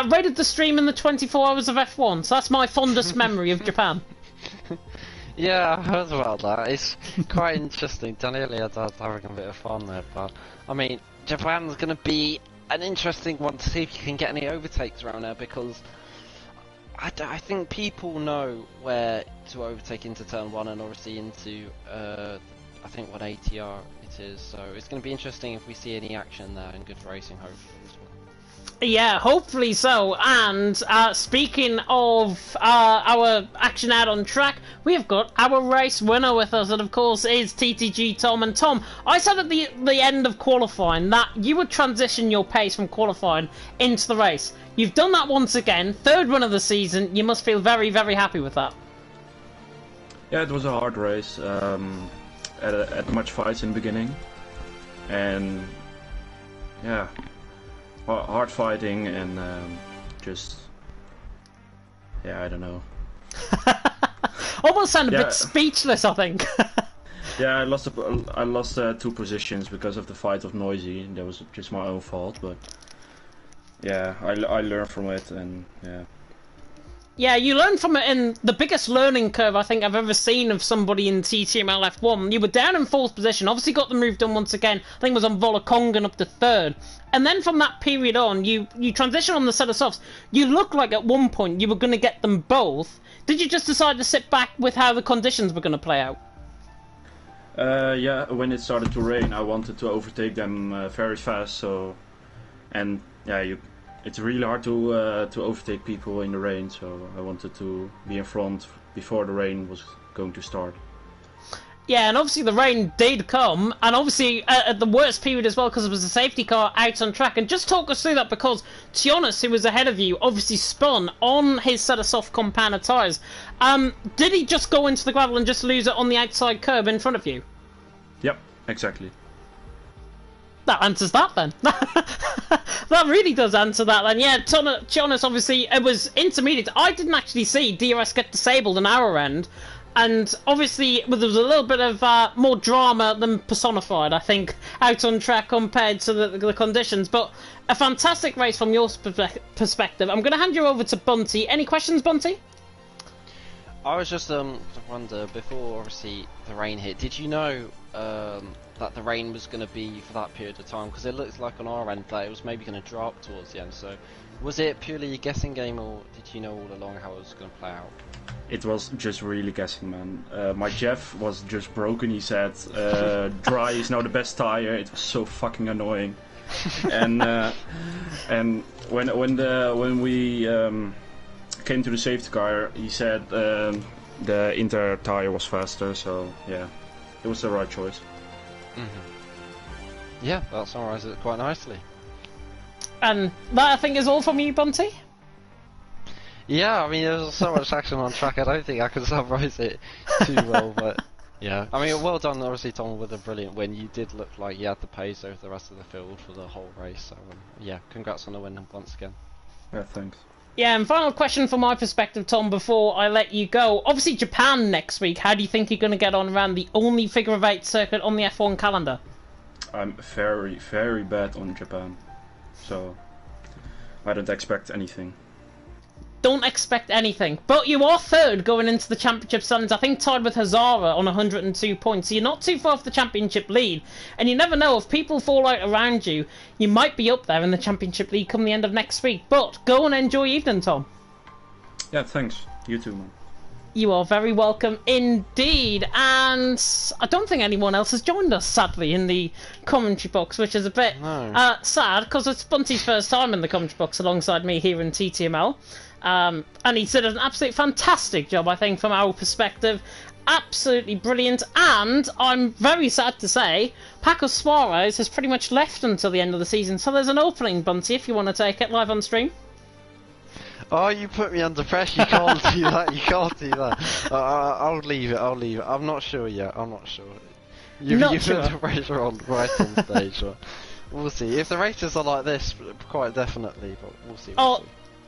raided the stream in the 24 hours of F1. So that's my fondest memory of Japan. Yeah, I heard about that. It's quite interesting. Daniele Haddad's having a bit of fun there, but I mean, Japan's going to be an interesting one to see if you can get any overtakes around there, because I think people know where to overtake into turn 1 and obviously into I think what ATR it is, so it's going to be interesting if we see any action there, and good racing hopefully as well. Yeah, hopefully so. And speaking of our action out on track, we have got our race winner with us, and of course is TTG Tom. And Tom, I said at the end of qualifying that you would transition your pace from qualifying into the race. You've done that once again, 3rd win of the season. You must feel very, very happy with that. Yeah, it was a hard race. At much fights in the beginning, and yeah, hard fighting, and just I don't know. Almost sound a bit speechless, I think. Yeah, I lost 2 positions because of the fight of Noisy. That was just my own fault, but yeah, I learned from it, and yeah. Yeah, you learn from it in the biggest learning curve I think I've ever seen of somebody in TTML F1. You were down in 4th position, obviously got the move done once again. I think it was on Vola Kongan up to 3rd. And then from that period on, you transition on the set of softs. You look like at one point you were going to get them both. Did you just decide to sit back with how the conditions were going to play out? Yeah, when it started to rain, I wanted to overtake them very fast. So, and yeah, it's really hard to overtake people in the rain, so I wanted to be in front before the rain was going to start. Yeah, and obviously the rain did come, and obviously at the worst period as well, because there was a safety car out on track. And just talk us through that, because Tionis, who was ahead of you, obviously spun on his set of soft compounder tyres. Did he just go into the gravel and just lose it on the outside curb in front of you? Yep, exactly. That answers that then. That really does answer that then. Yeah, Tionis, obviously, it was intermediate. I didn't actually see DRS get disabled on our end. And obviously, there was a little bit of more drama than personified, I think, out on track compared to the conditions. But a fantastic race from your perspective. I'm going to hand you over to Bunty. Any questions, Bunty? I was just wonder, before obviously the rain hit, did you know that the rain was going to be for that period of time? Because it looked like on our end that it was maybe going to drop towards the end. So was it purely a guessing game, or did you know all along how it was going to play out? It was just really guessing, man. My Jeff was just broken. He said, "Dry is now the best tire." It was so fucking annoying. And when we came to the safety car, he said the Inter tire was faster. So yeah, it was the right choice. Mm-hmm. Yeah, that summarises it quite nicely. And that, I think, is all from you, Bunty. Yeah, I mean, there's so much action on track, I don't think I can summarise it too well, but yeah. I mean, well done, obviously, Tom, with a brilliant win. You did look like you had the pace over the rest of the field for the whole race, so yeah, congrats on the win once again. Yeah, thanks. Yeah, and final question from my perspective, Tom, before I let you go. Obviously, Japan next week. How do you think you're going to get on around the only figure-of-8 circuit on the F1 calendar? I'm very, very bad on Japan, so I don't expect anything. Don't expect anything. But you are third going into the championship standings, I think tied with Hazara on 102 points. So you're not too far off the championship lead. And you never know, if people fall out around you, you might be up there in the championship league come the end of next week. But go and enjoy your evening, Tom. Yeah, thanks. You too, man. You are very welcome indeed. And I don't think anyone else has joined us, sadly, in the commentary box, which is a bit sad, because it's Bunty's first time in the commentary box alongside me here in TTML. And he did an absolutely fantastic job, I think, from our perspective. Absolutely brilliant. And I'm very sad to say, Paco Suarez has pretty much left until the end of the season. So there's an opening, Bunty, if you want to take it live on stream. Oh, you put me under pressure. You can't do that. You can't do that. I'll leave it. I'll leave it. I'm not sure yet. I'm not sure. You put the pressure on right on stage. But we'll see. If the races are like this, quite definitely. But we'll see.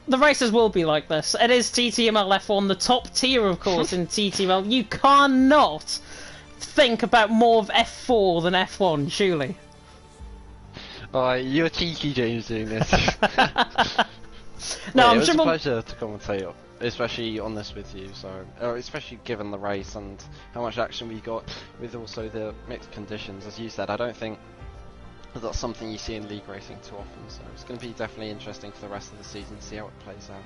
The races will be like this. It is TTML F1, the top tier, of course, in TTML. You cannot think about more of F4 than F1, surely. Alright, you're cheeky, James, doing this. No, yeah, I'm it was sure a pleasure to commentate, especially on this with you. So, especially given the race and how much action we got with also the mixed conditions. As you said, I don't think that's something you see in league racing too often, so it's going to be definitely interesting for the rest of the season to see how it plays out.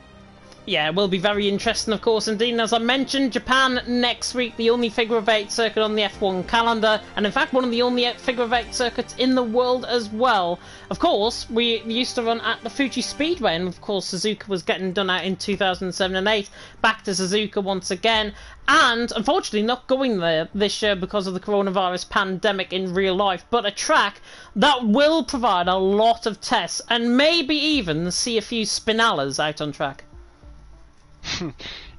Yeah, it will be very interesting, of course, indeed. And as I mentioned, Japan next week, the only figure-of-8 circuit on the F1 calendar, and in fact one of the only figure-of-8 circuits in the world as well. Of course, we used to run at the Fuji Speedway, and of course Suzuka was getting done out in 2007 and 8. Back to Suzuka once again, and unfortunately not going there this year because of the coronavirus pandemic in real life, but a track that will provide a lot of tests, and maybe even see a few spinalas out on track.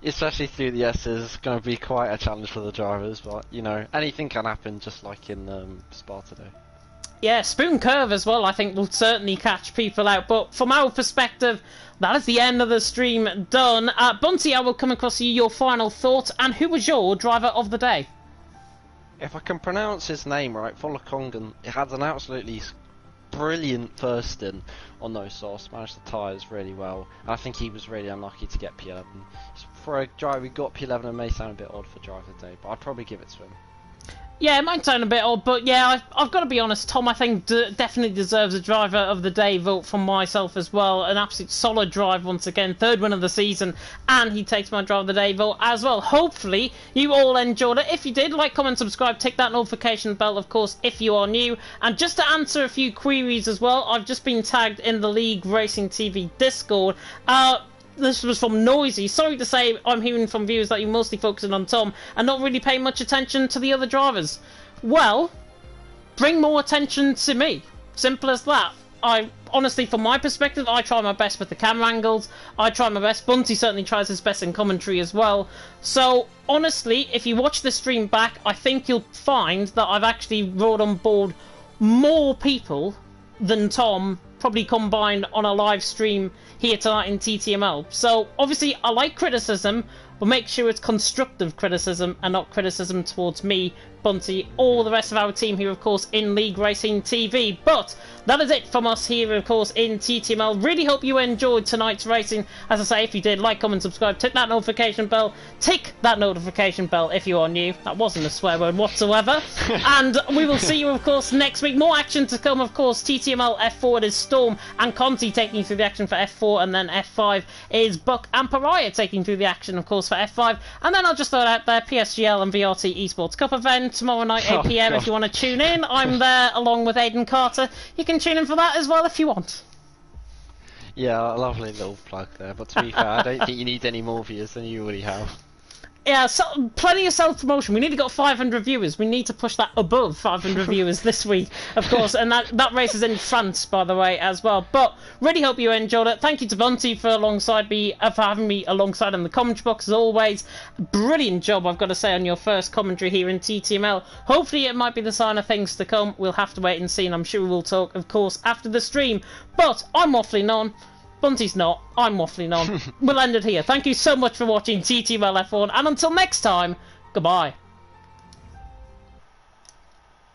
Especially through the S's, it's going to be quite a challenge for the drivers, but you know, anything can happen, just like in Spa today. Yeah, spoon curve as well, I think will certainly catch people out, but from our perspective, that is the end of the stream done. Bunty, I will come across you, your final thoughts, and who was your driver of the day? If I can pronounce his name right, Folakongan, it had an absolutely brilliant first stint on those softs, managed the tyres really well, and I think he was really unlucky to get P11. For a driver who got P11, it may sound a bit odd for driver of the day, but I'd probably give it to him. Yeah, it might sound a bit odd, but yeah, I've got to be honest, Tom, I think definitely deserves a driver of the day vote from myself as well. An absolute solid drive once again, third win of the season, and he takes my driver of the day vote as well. Hopefully you all enjoyed it. If you did, like, comment, subscribe, tick that notification bell, of course, if you are new. And just to answer a few queries as well, I've just been tagged in the League Racing TV Discord. this was from Noisy. Sorry to say, I'm hearing from viewers that you're mostly focusing on Tom and not really paying much attention to the other drivers. Well, bring more attention to me. Simple as that. I honestly, from my perspective, I try my best with the camera angles. I try my best. Bunty certainly tries his best in commentary as well. So honestly, if you watch the stream back, I think you'll find that I've actually brought on board more people than Tom probably combined on a live stream here tonight in TTML. So obviously I like criticism, but make sure it's constructive criticism and not criticism towards me, Bunty, or the rest of our team here, of course, in League Racing TV. But that is it from us here, of course, in TTML. Really hope you enjoyed tonight's racing. As I say, if you did, like, comment, subscribe, tick that notification bell. Tick that notification bell if you are new. That wasn't a swear word whatsoever. And we will see you, of course, next week. More action to come, of course. TTML F4 is Storm and Conti taking you through the action for F4, and then F5 is Buck and Pariah taking through the action, of course, for F5. And then I'll just throw it out there, PSGL and VRT Esports Cup event tomorrow night, 8 PM, if you want to tune in. I'm there along with Aidan Carter. You can tune in for that as well if you want. Yeah, a lovely little plug there, but to be fair, I don't think you need any more viewers than you already have. Yeah, so, plenty of self-promotion. We need to get 500 viewers. We need to push that above 500 viewers this week, of course. And that race is in France, by the way, as well. But really hope you enjoyed it. Thank you to Bunty for having me alongside in the commentary box, as always. Brilliant job, I've got to say, on your first commentary here in TTML. Hopefully it might be the sign of things to come. We'll have to wait and see, and I'm sure we will talk, of course, after the stream. But I'm waffling on. Bunty's not. I'm waffling on. We'll end it here. Thank you so much for watching TTML F1, and until next time, goodbye.